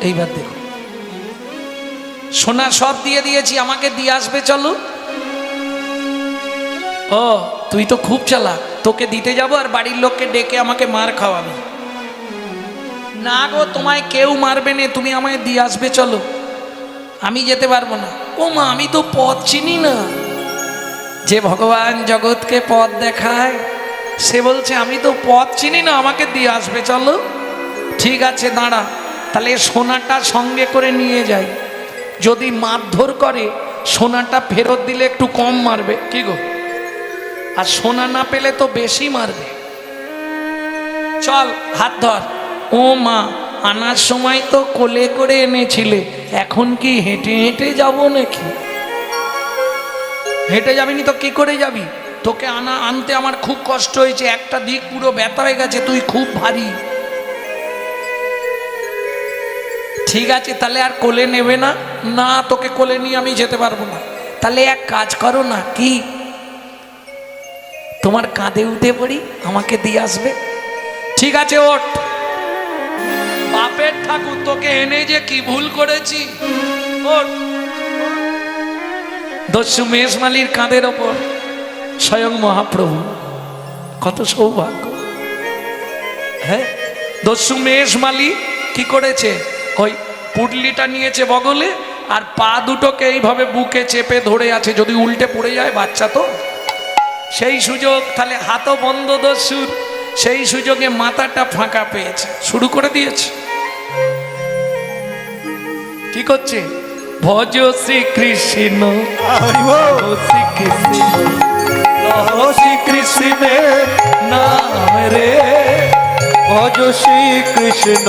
এইবার দেখো সোনা সব দিয়ে দিয়েছি, আমাকে দিয়ে আসবে চলো। ও তুই তো খুব চালাক, তোকে দিতে যাব আর বাড়ির লোককে ডেকে আমাকে মার খাওয়াবি। না গো তোমায় কেউ মারবে না, তুমি আমায় দিয়ে আসবে চলো। আমি যেতে পারবো না। ও মা আমি তো পথ চিনি না। যে ভগবান জগৎকে পথ দেখায় সে বলছে আমি তো পথ চিনি না, আমাকে দিয়ে আসবে চলো। ঠিক আছে দাঁড়া, তাহলে সোনাটা সঙ্গে করে নিয়ে যাই। যদি মারধর করে সোনাটা ফেরত দিলে একটু কম মারবে, কি গো? আর সোনা না পেলে তো বেশি মারবে। চল হাত ধর। ও মা আনার সময় তো কোলে করে এনেছিলে, এখন কি হেঁটে হেঁটে যাব নাকি? হেঁটে যাবিনি তো কি করে যাবি? তোকে আনতে আমার খুব কষ্ট হয়েছে, একটা দিক পুরো ব্যথা হয়ে গেছে, তুই খুব ভারী। ঠিক আছে, তাহলে আর কোলে নেবে না? না, তোকে কোলে নিয়ে আমি যেতে পারবো না। তাহলে এক কাজ করো না, কি তোমার কাঁধে উঠে পড়ি, আমাকে দিয়ে আসবে? ঠিক আছে, ওঠ। বাপের ঠাকুর, তোকে এনে যে কি ভুল করেছি। ওঠ। দস্যু মেষমালির কাঁধের ওপর স্বয়ং মহাপ্রভু, কত সৌভাগ্য। হ্যাঁ, দস্যু মেষমালি কি করেছে? ওই পুটলিটা নিয়েছে বগলে, আর পা দুটোকে এইভাবে বুকে চেপে ধরে আছে, যদি উল্টে পড়ে যায় বাচ্চা তো। সেই সুযোগ, তাহলে হাতও বন্ধ দস্যুর, সেই সুযোগে মাথাটা ফাঁকা পেয়েছে, শুরু করে দিয়েছে। কি করছে? ভজ শ্রীকৃষ্ণ, শ্রীকৃষ্ণ, শ্রীকৃষ্ণের নাম রে। ভজ শ্রীকৃষ্ণ,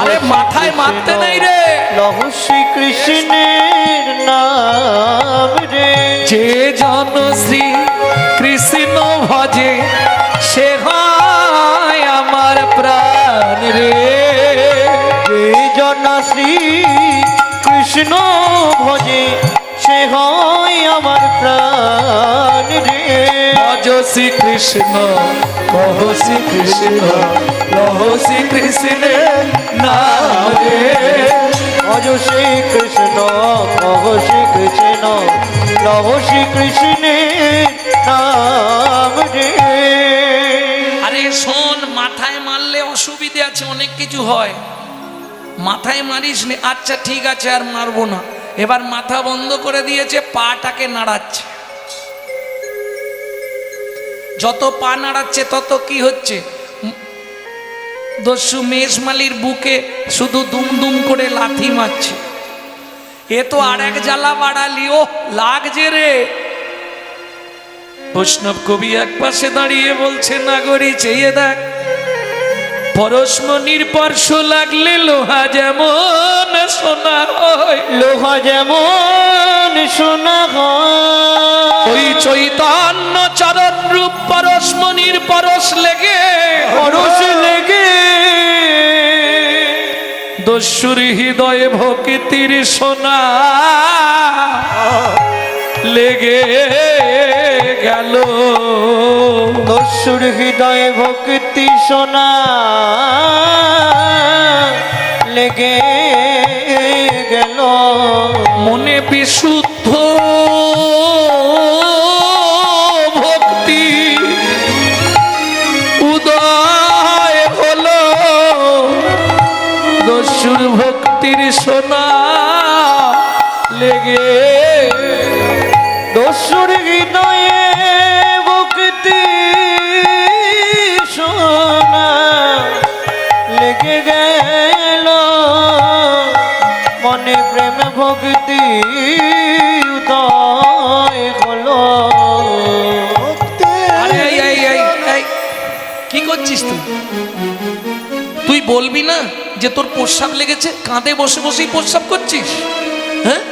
আরে মাথায় মারতে নাই রে। লহ শ্রীকৃষ্ণের নাম রে। যে জন শ্রী কৃষ্ণ ভজে, সে হয় আমার প্রাণ রে। যে জন শ্রী কৃষ্ণ ভজে, সে হয় আমার প্রাণ রে। ভজ শ্রীকৃষ্ণ, কহ শ্রীকৃষ্ণ, লহ শ্রীকৃষ্ণের নাম রে। ভজ শ্রীকৃষ্ণ, কহ শ্রীকৃষ্ণ, লহ শ্রীকৃষ্ণের নাম রে। আরে শোন, মাথায় মারলে অসুবিধে আছে, অনেক কিছু হয়। মাথায় মারিস নে। আচ্ছা ঠিক আছে, আর মারবো না। এবার মাথা বন্ধ করে দিয়েছে, পাটাকে নাড়াচ্ছে। যত পা নাড়াচ্ছে তত কি হচ্ছে? দস্যু মেষমালির বুকে শুধু দুম দুম করে লাথি মারছে। এ তো আর এক জ্বালা বাড়ালি। ও লাগছে রে। বৈষ্ণব কবি এক পাশে দাঁড়িয়ে বলছে, নাগরী চেয়ে দেখ, পরশমণির স্পর্শ লাগলে লোহা যেমন সোনা হয়। লোহা যেমন সোনা হয়, ওই চৈতন্য চরণ রূপ পরশমণির পরশ লেগে, পরশ লেগে দস্যুর হৃদয়ে ভক্তির সোনা লেগে গেল। দস্যুর হৃদয়ে ভক্তি সোনা লেগে গেল। মনে বিশুদ্ধ ভক্তি উদয় হলো, দস্যুর ভক্তির সোনা লেগে। দস্যুর হৃদয়ে ভক্তি সোনা লেগে গেল। মনে প্রেম ভক্তি উদয় হলো। আরে এই, কি করছিস তুই? তুই বলবি না যে তোর প্রস্রাব লেগেছে? কাঁধে বসে বসেই প্রস্রাব করছিস? হ্যাঁ,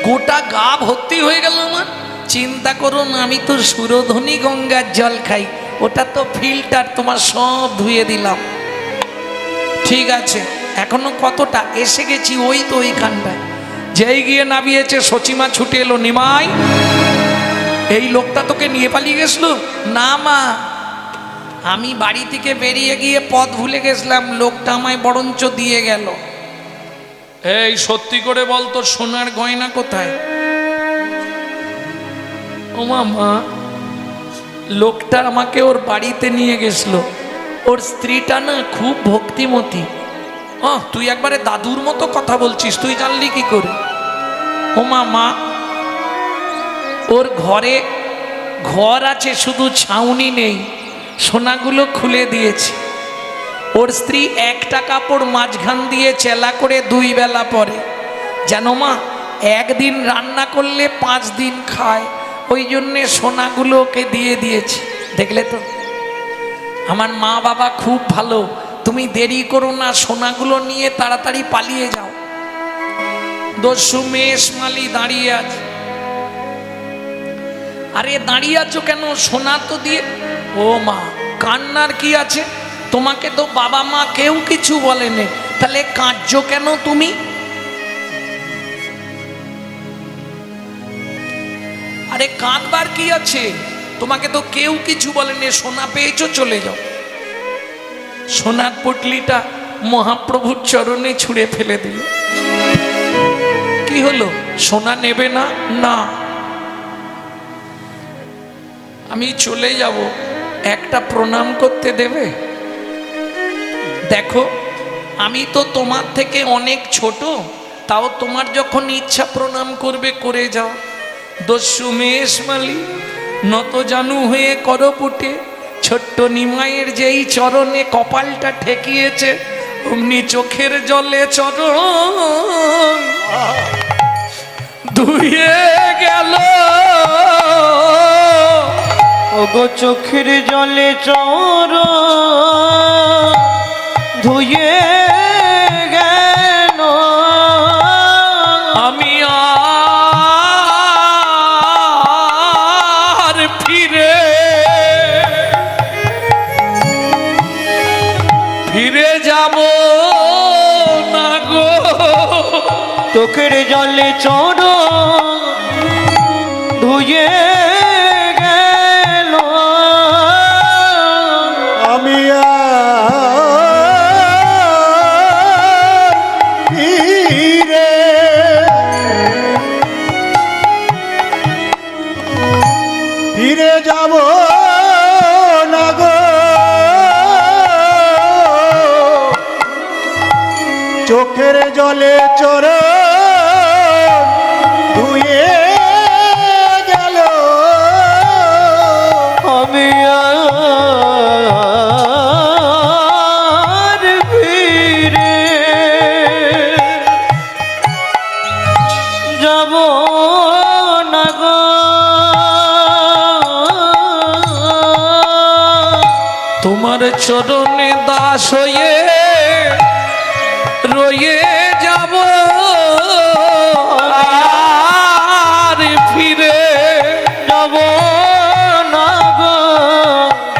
গোটা গা ভর্তি হয়ে গেল আমার। চিন্তা করো না, আমি তো সুরধনী গঙ্গার জল খাই, ওটা তো ফিল্টার, তোমার সব ধুয়ে দিলাম। ঠিক আছে, এখনো কতটা এসে গেছি, ওই তো ওইখানটায়। যেই গিয়ে নামিয়েছে, সচিমা ছুটে এলো, নিমাই এই লোকটা তোকে নিয়ে পালিয়ে গেছিল? না মা, আমি বাড়ি থেকে বেরিয়ে গিয়ে পথ ভুলে গেছিলাম, লোকটা আমায় বরঞ্চ দিয়ে গেল। এই সত্যি করে বল, তোর সোনার গয়না কোথায়? ও মা, লোকটা আমাকে ওর বাড়িতে নিয়ে গেছিল। ওর স্ত্রীটা না খুব ভক্তিমতী। তুই একবারে দাদুর মতো কথা বলছিস, তুই জানলি কি করে? ও মা, ওর ঘরে ঘর আছে, শুধু ছাউনি নেই, সোনাগুলো খুলে দিয়েছে। ওর স্ত্রী একটা কাপড় মাঝখান দিয়ে চেলা করে 2 বেলা পরে, যেন মা একদিন রান্না করলে 5 দিন খায়, ওই জন্যে সোনাগুলো ওকে দিয়ে দিয়েছে। দেখলে তো, আমার মা বাবা খুব ভালো। তুমি দেরি করো না, সোনাগুলো নিয়ে তাড়াতাড়ি পালিয়ে যাও। দস্যু মেষমালি দাঁড়িয়ে আছে। আরে দাঁড়িয়ে আছো কেন? সোনা তো দিয়ে। ও মা, কান্নার কি আছে? তোমাকে তো বাবা মা কেউ কিছু বলেনি, তাহলে কাঁদছো কেন তুমি? আরে কাঁদবার কি আছে? তোমাকে তো কেউ কিছু বলেনি, সোনা পেয়েছো, চলে যাও। সোনার পুটলিটা মহাপ্রভুর চরণে ছুঁড়ে ফেলে দিল। কি হলো? সোনা নেবে না? না, আমি চলে যাব, একটা প্রণাম করতে দেবে? দেখো, আমি তো তোমার থেকে অনেক ছোট, তাও তোমার যখন ইচ্ছা প্রণাম করবে করে যাও। দস্যু মেষমালি নত জানু হয়ে করপুটে ছোট্ট নিমাইয়ের যেই চরণে কপালটা ঠেকিয়েছে, অমনি চোখের জলে চরণ ধুয়ে গেল। ওগো চোখের জলে চর ধুয়ে গেল। আমি আর ফিরে যাব না গো। চোখের জলে চর ধুয়ে গেল। আমি ফিরে যাব না গো। চোখের জলে চর ধুয়ে গেল। আমি আর ফিরে যাব না গো। তোমার চরণে দাস হয়ে রয়ে যাব, আর ফিরে যাব না গো।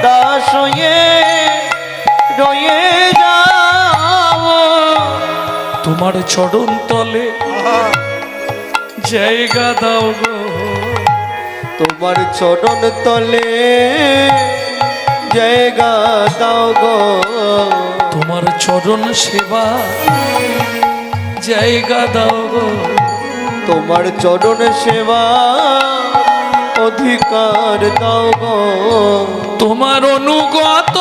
দাস হয়ে রয়ে যাব। তোমার চরণ তলে জায়গা দাও গো। তোমার চরণ তলে জায়গা দাও গো। তোমার চরণ সেবা জায়গা দাও গো। তোমার চরণ সেবা অধিকার দাও গো। তোমার অনুগত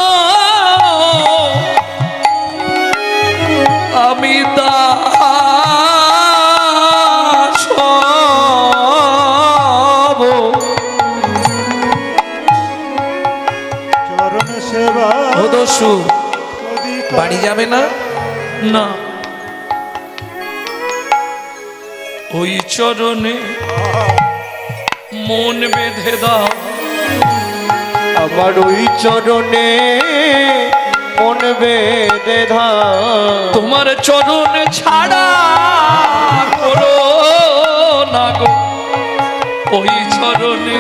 আমি দাস হব। চরণ সেবা ও দস্যু, অধিকার। বাড়ি যাবে না? না, ওই চরণে মন বেঁধে দাও। আমার ওই চরণে মন বেঁধে দাও। তোমার চরণ ছাড়া করো না গো। ওই চরণে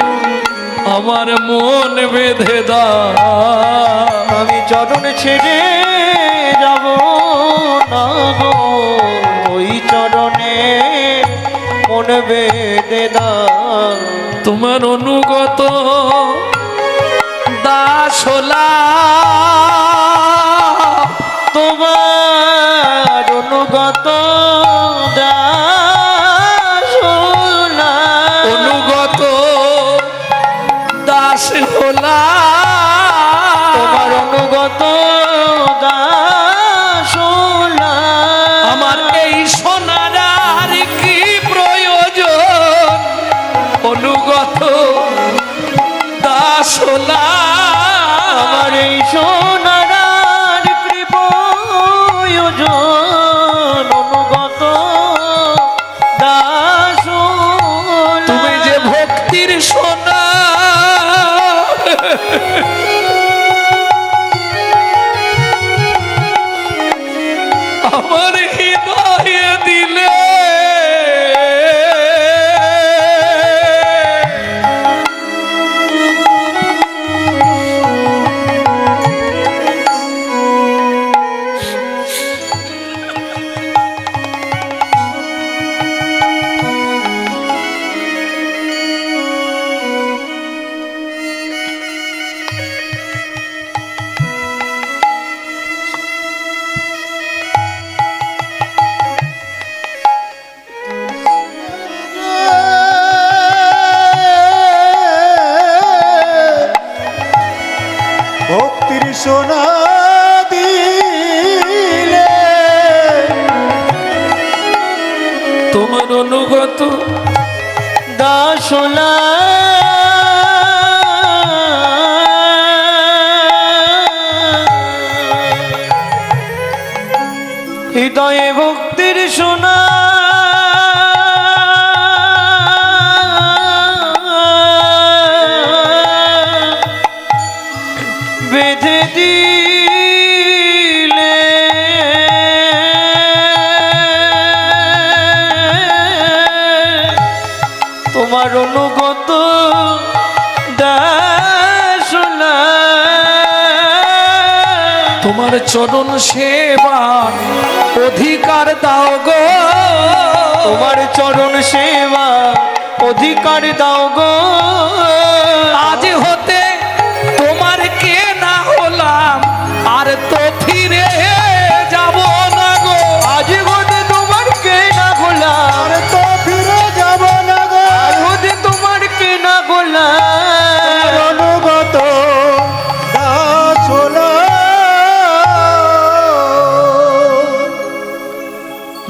আমার মন বেঁধে দাও। আমি চরণ ছেড়ে যাব না গো। ওই চরণে মন বেঁধে দাও। তোমার অনুগত দাস হলাম। তোমার অনুগত দাস হলাম। অনুগত দাস হলাম। তোমার অনুগত দাস হলাম। আমার এই সোনার আর কি প্রয়োজন? অনুগত দাস হলাম। আমার এই সোনার আর কি প্রয়োজন? অনুগত দাস হলাম। তুমি যে ভক্তির সোনা, সোনা দিলে তোমার অনুগত দাসলা হৃদয়ে ভক্তির সোনা বেঁধে দিলে তোমার অনুগত দাসলা তোমার চরণ সেবার অধিকার দাও গো, তোমার চরণ সেবা অধিকার দাও গো। আজ হতে তোমার কে না হলাম আর তো ফিরে যাব না গো। আজ হতে তোমার কে না গোলাম আর তো ফিরে যাব না গো। আর হতে তোমার কে না গোলাম অনুগত দাসলা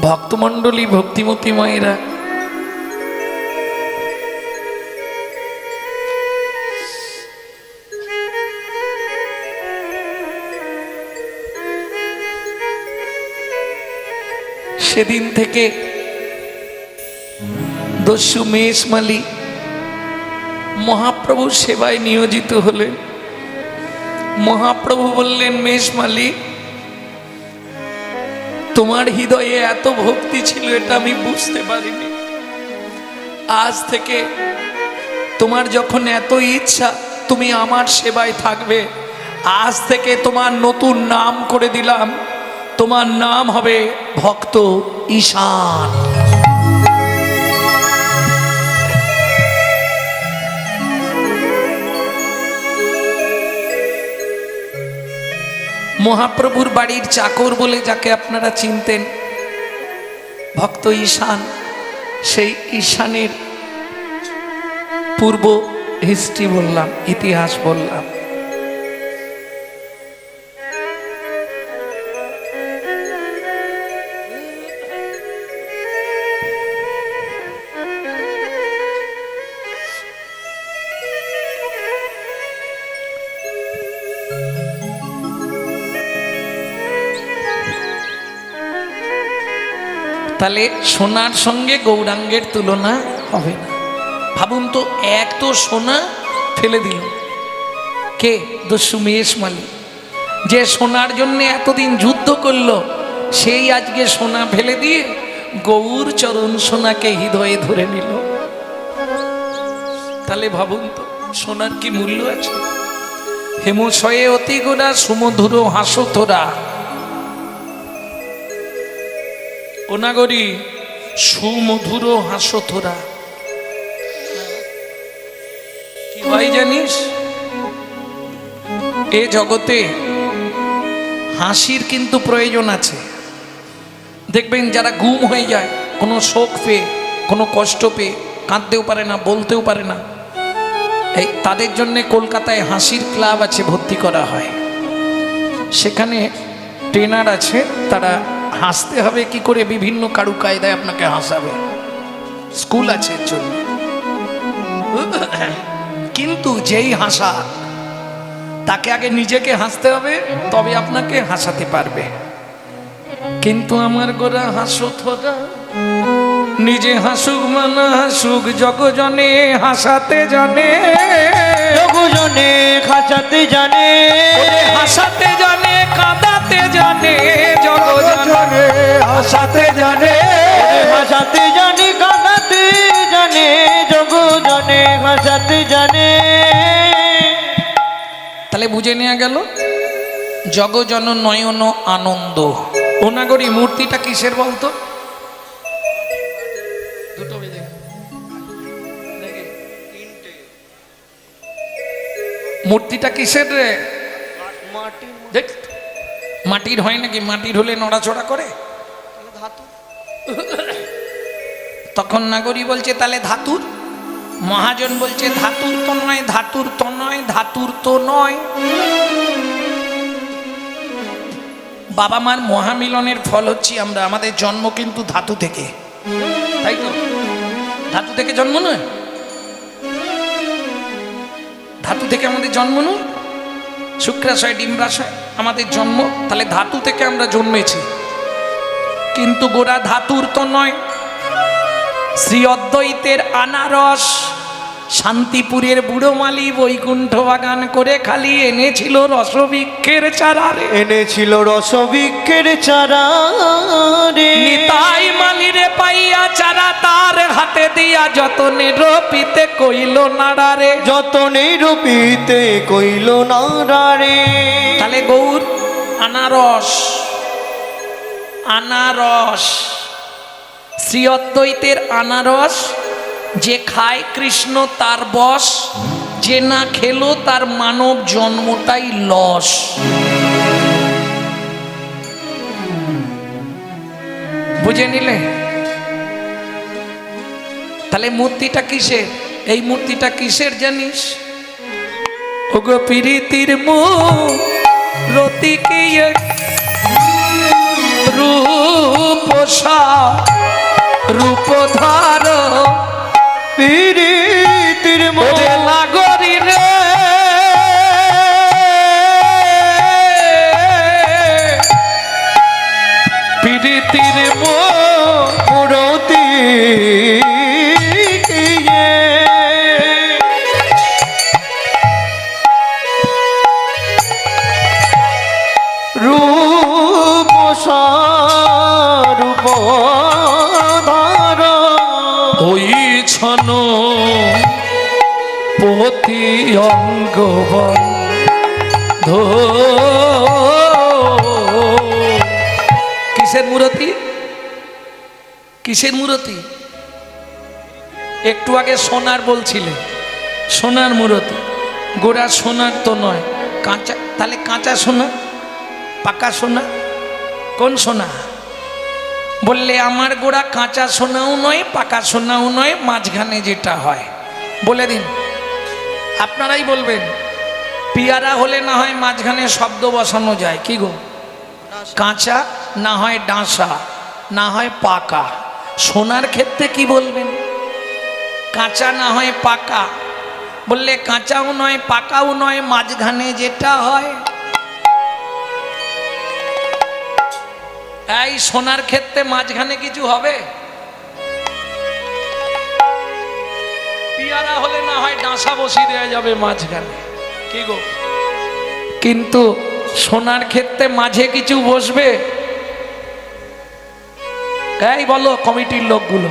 ভক্তমণ্ডলী ভক্তিমতী মায়েরা, সেদিন থেকে দস্যু মেষমালী মহাপ্রভুর সেবায় নিয়োজিত হলেন। মহাপ্রভু বললেন, মেষমালী তোমার হৃদয়ে এত ভক্তি ছিল এটা আমি বুঝতে পারিনি। আজ থেকে তোমার যখন এত ইচ্ছা তুমি আমার সেবায় থাকবে, আজ থেকে তোমার নতুন নাম করে দিলাম, তোমার নাম হবে ভক্ত ঈশান। মহাপ্রভুর বাড়ির চাকর বলে যাকে আপনারা চিনতেন, ভক্ত ঈশান, সেই ঈশানের পূর্ব হিস্ট্রি বললাম, ইতিহাস বললাম। তাহলে সোনার সঙ্গে গৌরাঙ্গের তুলনা হবে না। ভাবুন তো, এক তো সোনা ফেলে দিল কে? দস্যু মেষমালী, যে সোনার জন্য এতদিন যুদ্ধ করলো, সেই আজকে সোনা ফেলে দিয়ে গৌর চরণ সোনাকে হৃদয়ে ধরে নিল। তাহলে ভাবুন তো, সোনার কি মূল্য আছে? হেমশয়ে অতি গোড়া সুমধুর হাসো তোরা, ওনাগরি সুমধুর হাসো তোরা। কি ভাই জানিস, এ জগতে হাসির কিন্তু প্রয়োজন আছে। দেখবেন যারা গুম হয়ে যায় কোনো শোক পেয়ে, কোনো কষ্ট পেয়ে, কাঁদতেও পারে না, বলতেও পারে না, এই তাদের জন্যে কলকাতায় হাসির ক্লাব আছে, ভর্তি করা হয়। সেখানে ট্রেনার আছে, তারা হাসতে হবে কি করে বিভিন্ন কারুকায়দায় আপনাকে হাসাবে, স্কুল আছে এর জন্য। কিন্তু যেই হাসা, তাকে আগে নিজেকে হাসতে হবে, তবে আপনাকে হাসাতে পারবে। কিন্তু আমার গোরা হাসো থোড়া, নিজে হাসুক মানা হাসুক, জগজনে হাসাতে জানে, জগজনে হাসাতে জানে, হাসাতে জানে, কাঁদাতে জানে, জগজনে হাসাতে জানে, হাসাতে জানে, কাঁদাতে জানে, জগজনে হাসাতে জানে। তাহলে বুঝে নেওয়া গেল জগজন নয়ন আনন্দ। ওনাগরি মূর্তিটা কিসের বলতো? দুটো বেজে গেল। মূর্তিটা কিসের রে? দেখ, মাটির হয় নাকি? মাটির হলে নড়াচড়া করে। তখন নাগরী বলছে তাহলে ধাতুর। মহাজন বলছে ধাতুর তো নয়, ধাতুর তো নয়, ধাতুর তো নয়। বাবা মার মহামিলনের ফল হচ্ছে আমরা। আমাদের জন্ম কিন্তু ধাতু থেকে, তাই তো? ধাতু থেকে জন্ম নয়? ধাতু থেকে আমাদের জন্ম নয়? শুক্রাশয় ডিম্বাশয় আমাদের জন্ম, তাহলে ধাতু থেকে আমরা জন্মেছি। কিন্তু গোড়া ধাতুর তো নয়। শ্রী অদ্বৈতের আনারস শান্তিপুরের বুড়োমালি বৈকুণ্ঠ বাগান করে খালি এনেছিল রসবৃক্ষের চারা রে, এনেছিল রসবৃক্ষের চারা রে। নিতাই মালিরে পাইয়া চারা তার হাতে দিয়া যতনে রপিতে কইল নাড়া রে, যতনে রূপিতে কইল নাড়া রে। তাহলে গৌর আনারস, আনারস শ্রী অদ্বৈতের আনারস। যে খায় কৃষ্ণ তার বশ, যে না খেলো তার মানব জন্মটাই লস। বুঝে নিলে? তাহলে মূর্তিটা কিসের? এই মূর্তিটা কিসের জানিস? ওগো প্রীতির মূরতি রূপসা রূপধার প্রীতির ওরে লাগরি রে, প্রীতির মূরতি রূপসা রূপধার ওই ছন পতি অঙ্গবন কিসের মূরতি? কিসের মূরতি? একটু আগে সোনার বলছিলে, সোনার মূরতি। গোড়া সোনার তো নয়, কাঁচা। তাহলে কাঁচা সোনা, পাকা সোনা, কোন সোনা? বললে আমার গোড়া কাঁচা সোনাও নয়, পাকা সোনাও নয়, মাঝখানে যেটা হয়। বলে দিন, আপনারাই বলবেন। পিয়ারা হলে না হয় মাঝখানে শব্দ বসানো যায়, কি গো? কাঁচা, না হয় ডাঁসা, না হয় পাকা। সোনার ক্ষেত্রে কি বলবেন? কাঁচা না হয় পাকা। বললে কাঁচাও নয় পাকাও নয়, মাঝখানে যেটা হয়। এই সোনার ক্ষেত্রে মাঝখানে কিছু হবে? পিয়ারা হলে না হয় ডাঁসা বসিয়ে দেওয়া যাবে মাঝখানে, কি গো? কিন্তু সোনার ক্ষেত্রে মাঝে কিছু বসবে? এই বলো কমিটির লোকগুলো,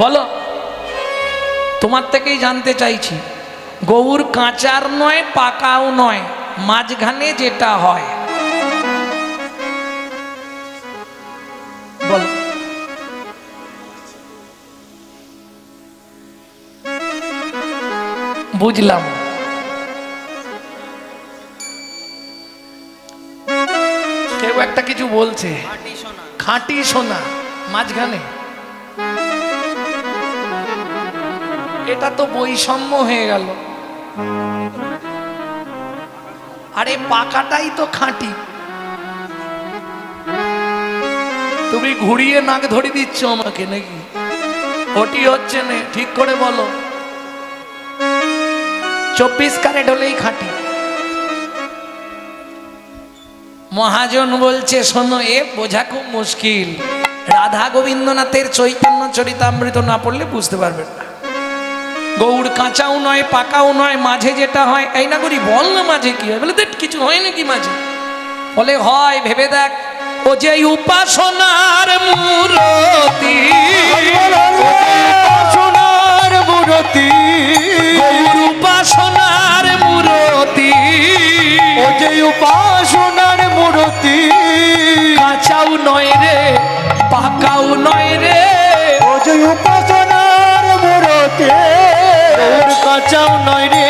বলো। তোমার থেকেই জানতে চাইছি। গৌর কাঁচার নয় পাকাও নয়, মাঝখানে যেটা হয় বল। বুঝলাম। কেউ একটা কিছু বলছে, খাঁটি সোনা মাঝখানে। এটা তো বৈষম্য হয়ে গেল। আরে পাকাটাই তো খাঁটি। তুমি ঘুরিয়ে নাক ধরে দিচ্ছ আমাকে নাকি? ওটি হচ্ছে না, ঠিক করে বলো। 24 ক্যারেট হলেই খাঁটি। মহাজন বলছে শোনো, এ বোঝা খুব মুশকিল। রাধা গোবিন্দনাথের চৈতন্য চরিতামৃত না পড়লে বুঝতে পারবেন না। গৌর কাঁচাও নয় পাকাও নয়, মাঝে যেটা হয়। এই না করি বল না মাঝে কি হয়? বলে দেখ কিছু হয় নাকি মাঝে? বলে হয়, ভেবে দেখ। ও যে উপাসনার মূরতি, সোনার মূরতি, গৌর উপাসনার মূরতি, ও যে উপাসনার মূরতি, কাঁচাও নয় রে পাকাও নয় রে, ও যে উপাসনার মূরতি, ওর কাঁচাও নয় রে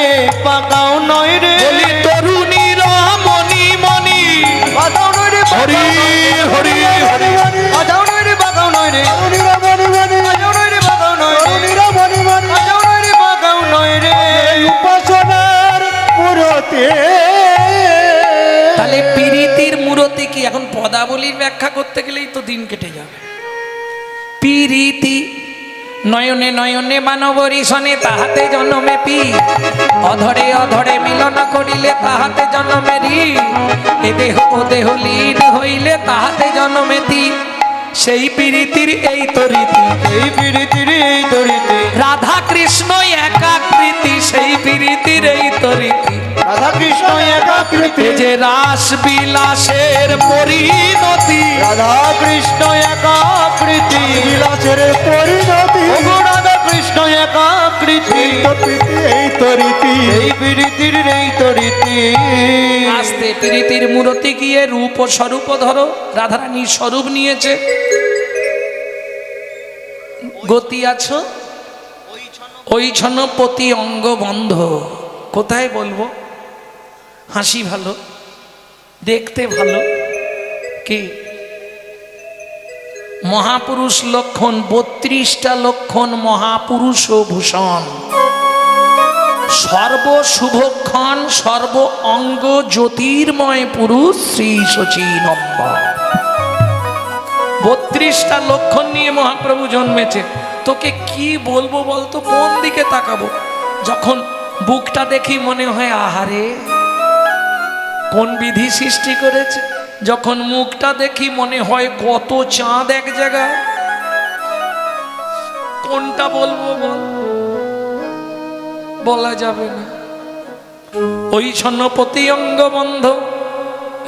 পাকাও নয় রে। বলি তরুণীর মনি মনি, পাকাও নয় রে, হরি হরি হরি, পাকাও নয় রে, পাকাও নয় রে, পাকাও নয় রে, পাকাও নয় রে, পাকাও নয় রে, পাকাও নয় রে, উপাসনার মূরতি। তাহলে পীড়িত ব্যাখ্যা করতে গেলেই তো দিন কেটে যাবে। পিরিতি নয়নে নয়নে মানবরী শনে তাহাতে জন্মে পি, অধরে অধরে মিলন করিলে তাহাতে জন্মে রি, এ দেহ ও দেহ লীন হইলে তাহাতে জন্মে তি, সেই পিরিতির এই তো রীতি, এই প্রীতির এই তরিতে রাধা কৃষ্ণ একাকৃতি, সেই পিরিতির এই তো রীতি, রাধা কৃষ্ণ একাকৃতি, এ যে রাস বিলাসের পরিণতি, রাধা কৃষ্ণ একাকৃতি, বিলাসের পরিণতি, ওগো রাধা কৃষ্ণ একাকৃতি, এই তো রীতি, এই প্রীতির এই তরিতে আস্তে প্রীতির মূরতি গিয়ে রূপ ও স্বরূপ ধরো, রাধারানীর স্বরূপ নিয়েছে, গতি আছো ওই ছনপতি অঙ্গ বন্ধ। কোথায় বলবো? হাসি ভালো, দেখতে ভালো, কি মহাপুরুষ লক্ষণ, 32টা লক্ষণ মহাপুরুষ ও ভূষণ, সর্ব শুভক্ষণ, সর্ব অঙ্গ জ্যোতির্ময় পুরুষ শ্রী শচীনম্বর। 32টা লক্ষণ নিয়ে মহাপ্রভু জন্মেছে। তোকে কি বলবো বলতো, কোন দিকে তাকাবো? যখন বুকটা দেখি মনে হয় আহারে কোন বিধি সৃষ্টি করেছে, যখন মুখটা দেখি মনে হয় কত চাঁদ এক জায়গায়। কোনটা বলবো বল, বলা যাবে না। ওই ছন্নপতি অঙ্গবন্ধ,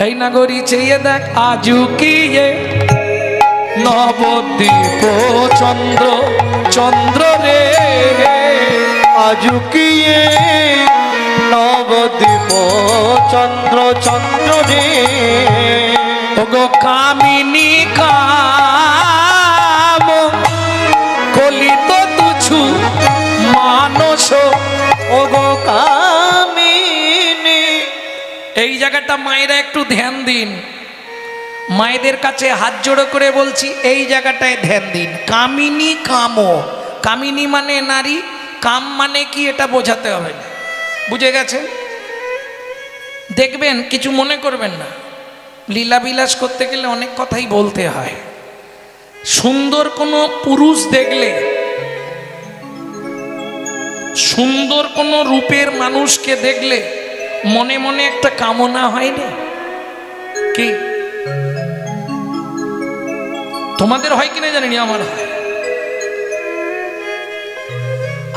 এই নাগরী চেয়ে দেখ আজু কি এ নবদ্বীপ চন্দ্র, চন্দ্র রে আজুকিয়ে নবদ্বীপ চন্দ্র, চন্দ্র রে ওগো কামিনী কাম কলিত তুছু মানস, ওগো কামিনী। এই জায়গাটা মায়েরা একটু ধ্যান দিন, মায়েদের কাছে হাত জোড়ো করে বলছি, এই জায়গাটায় ধ্যান দিন। কামিনী কাম, কামিনী মানে নারী, কাম মানে কি এটা বোঝাতে হবে না, বুঝে গেছেন? দেখবেন, কিছু মনে করবেন না, লীলা বিলাস করতে গেলে অনেক কথাই বলতে হয়। সুন্দর কোনো পুরুষ দেখলে, সুন্দর কোনো রূপের মানুষকে দেখলে মনে মনে একটা কামনা হয় না? কি তোমাদের হয় কিনা জানি না, আমার হয়।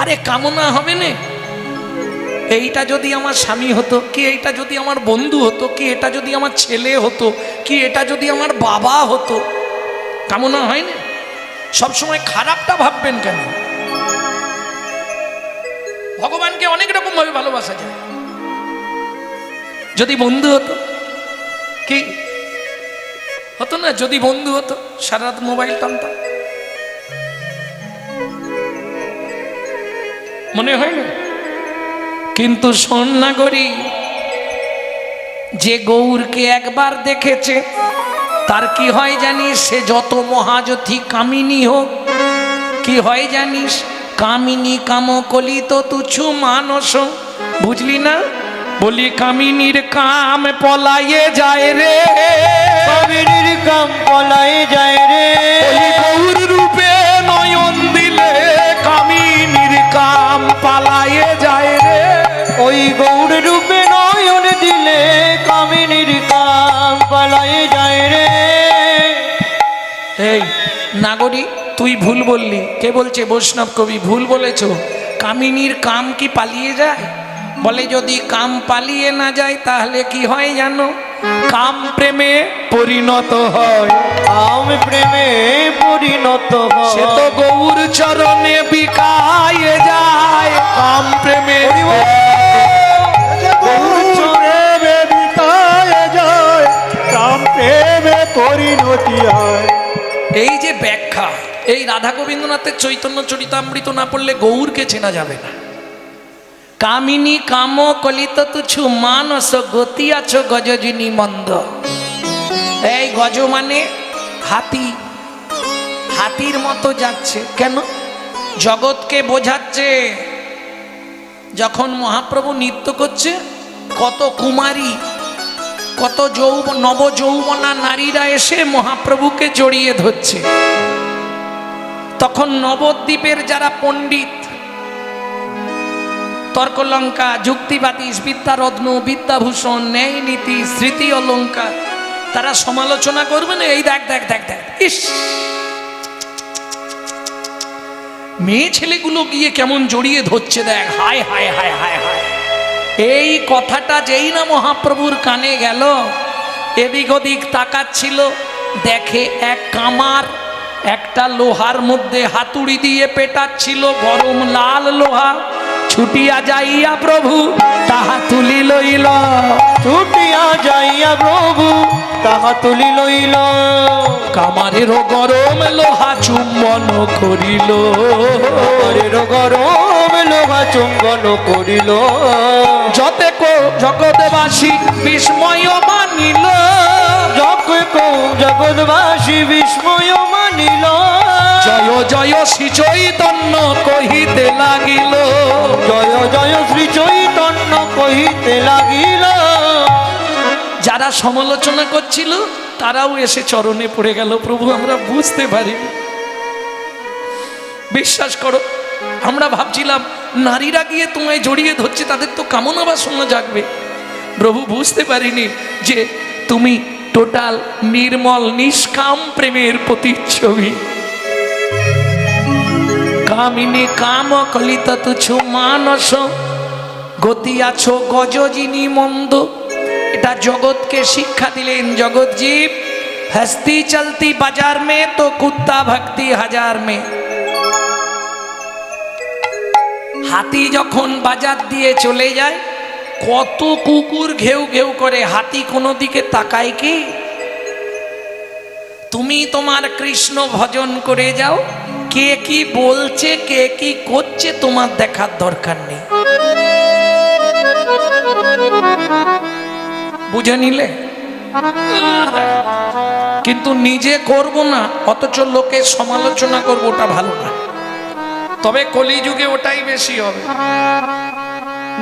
আরে কামনা হবে না, এইটা যদি আমার স্বামী হতো, কি এইটা যদি আমার বন্ধু হতো, কি এটা যদি আমার ছেলে হতো, কি এটা যদি আমার বাবা হতো, কামনা হয় না? সবসময় খারাপটা ভাববেন কেন? ভগবানকে অনেক রকম ভাবে ভালোবাসা যায়। যদি বন্ধু হতো, কি হতো না? যদি বন্ধু হতো, সারা রাত মোবাইল টানতাম, মনে হয় না? কিন্তু সন্ন্যাগরী যে গৌরকে একবার দেখেছে, তার কি হয় জানিস? সে যত মহাযথী কামিনী হোক, কি হয় জানিস? কামিনী কাম কলিত তুচ্ছু মানস। বুঝলি না? বলি কামিনীর কাম পলাইয়ে যায় রে, কামিনীর কাম পলায়ে যায় রে, বলি গৌর রূপে নয়ন দিলে কামিনীর কাম পালাইয়ে যায় রে। ওই গৌর রূপে নয়ন দিলে কামিনীর কাম পালায়ে যায় রে। এই নাগরী, তুই ভুল বললি। কে বলছে? বৈষ্ণব কবি। ভুল বলেছ। কামিনীর কাম কি পালিয়ে যায়? বলে যদি কাম পালিয়ে না যায় তাহলে কি হয় জানো? কাম প্রেমে পরিণত হয়। কাম প্রেমে পরিণত সে হয়। তো গৌর চরণে বিকায়ে যায়। কাম প্রেমে প্রেমে বিকায় যায়, রাম প্রেমে পরিণতি হয়। এই যে ব্যাখ্যা, এই রাধা গোবিন্দনাথের চৈতন্য চরিতামৃত না পড়লে গৌরকে চেনা যাবে না। কামিনী কাম কলিত তুছু মানস গতি আছো গজজিনী মন্দ। এই গজ মানে হাতি, হাতির মতো যাচ্ছে কেন? জগৎকে বোঝাচ্ছে। যখন মহাপ্রভু নৃত্য করছে, কত কুমারী কত নবযৌবনা নারীরা এসে মহাপ্রভুকে জড়িয়ে ধরছে। তখন নবদ্বীপের যারা পণ্ডিত, তর্কলঙ্কা, যুক্তিবাদী, বিদ্যারত্ন, বিদ্যাভূষণ, ন্যায় নীতি, স্মৃতি অলঙ্কার, তারা সমালোচনা করবে না, এই দেখ দেখ দেখ দেখ, ইস মেয়ে ছেলেগুলো গিয়ে কেমন জড়িয়ে ধরছে, দেখ, হায় হায় হায় হায় হায়। এই কথাটা যেই না মহাপ্রভুর কানে গেল, এদিক ওদিক তাকাচ্ছিল, দেখে এক কামার একটা লোহার মধ্যে হাতুড়ি দিয়ে পেটাচ্ছিল, গরম লাল লোহা। ছুটিয়া যাইয়া প্রভু তাহা তুলি লইল, ছুটিয়া যাইয়া প্রভু তাহা তুলি লইল। কামারেরও গরম লোহা চুম্বন করিল, কামারের গরম লোহা চুম্বন করিল। জগৎবাসী বিস্ময় মানিল, জগৎবাসী বিস্ময় মানিল। জয় জয় শ্রী চৈতন্য কহিতে লাগিল, জয় জয় শ্রী চৈতন্য কহিতে লাগিল। যারা সমালোচনা করছিল তারাও এসে চরণে পড়ে গেল, প্রভু আমরা বুঝতে পারিনি। বিশ্বাস করো, আমরা ভাবছিলাম নারীরা গিয়ে তোমায় জড়িয়ে ধরছে, তাদের তো কামনা বাসনা জাগবে। প্রভু বুঝতে পারিনি যে তুমি টোটাল নির্মল নিষ্কাম প্রেমের প্রতিচ্ছবি। কামিনী কাম কলিত তুচ্ছ মানস, গতি আছো গজজিনী মন্দ। এটা জগৎকে শিক্ষা দিলেন জগৎজীব। হস্তি চলতি বাজার মে তো কুত্তা ভক্তি হাজার মে। হাতি যখন বাজার দিয়ে চলে যায়, কত কুকুর ঘেউ ঘেউ করে, হাতি কোনো দিকে তাকায় কি? তুমি তোমার কৃষ্ণ ভজন করে যাও, কে কি বলছে কে কি করছে তোমার দেখার দরকার নেই। বুঝে নিলে? কিন্তু নিজে করব না, অথচ লোকের সমালোচনা করবো, ওটা ভালো না। তবে কলিযুগে ওটাই বেশি হবে।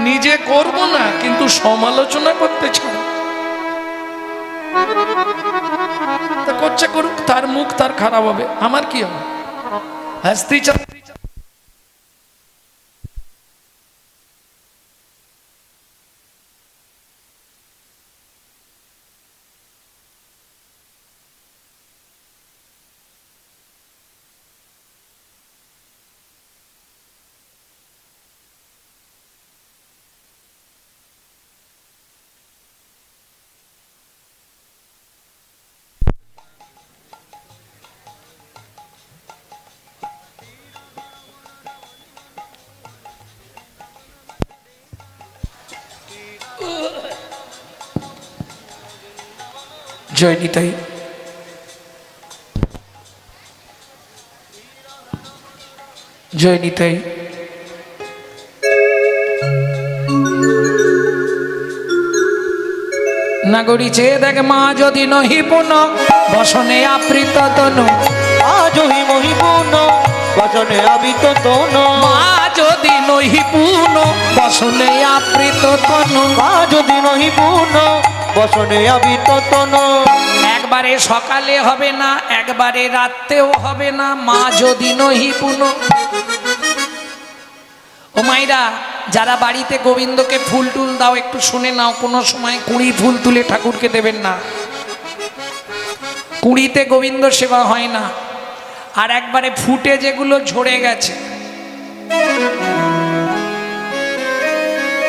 নিজে করব না কিন্তু সমালোচনা করতে ছাড়, তা করছে করুক, তার মুখ তার খারাপ হবে, আমার কি হবে? হাসতি জয় নিতাই। জয় নিতাই। নাগরী চেয়ে দেখ, মা যদি নহি পুন বসনে আবৃত তনু, মা যদি নহি পুন বসনে আবৃত তনু, মা যদি নহি পুন বসনে আবৃত তনু, মা যদি নহি পুন বসনে আবৃত তনু। একবারে সকালে হবে না, একবারে রাত্রেও হবে না, মা যদি নহি পুন। ও মাইরা, যারা বাড়িতে গোবিন্দকে ফুল টুল দাও, একটু শুনে নাও, কোনো সময় কুড়ি ফুল তুলে ঠাকুরকে দেবেন না। কুড়িতে গোবিন্দ সেবা হয় না। আর একবারে ফুটে যেগুলো ঝরে গেছে,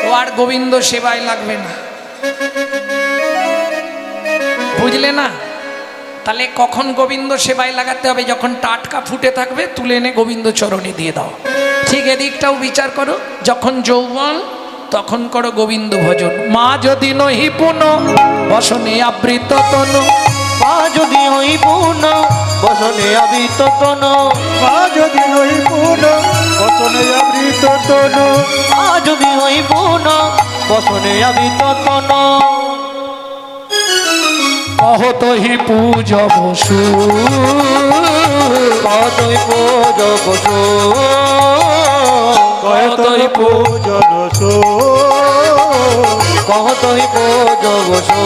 ও আর গোবিন্দ সেবায় লাগবে না। বুঝলে না? তাহলে কখন গোবিন্দ সেবায় লাগাতে হবে? যখন টাটকা ফুটে থাকবে, তুলে এনে গোবিন্দ চরণে দিয়ে দাও। ঠিক এদিকটাও বিচার করো, যখন যৌবন তখন করো গোবিন্দ ভজন। মা যদি নহি পুন বসনে আবৃত তনু, মা যদি নহি পুন বসনে আবৃত তনু, মা যদি নহি পুন বসনে আবৃত তনু, মা যদি নহি পুন বসনে আবৃত তনু। কহতহি পূজ বসু, কতই পূজ বসু, কতই পূজন সো, কতই পূজ বসু।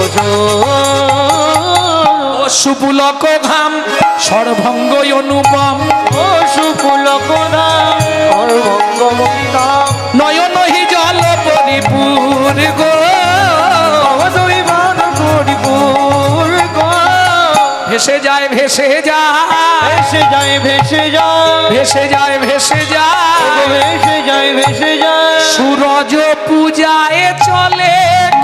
ভজন ও সুপুলক ঘাম সর্বঙ্গ অনুপম ও সুপুলক নাম সর্বঙ্গময়িতাম নয়নহি জল পরিপূর গো অবদৈবান পরিপূর গো ভেসে যায় ভেসে যায় ভেসে যায় ভেসে যায় ভেসে যায় ভেসে যায় ভেসে যায় ভেসে যায় সূরজ পূজায় চলে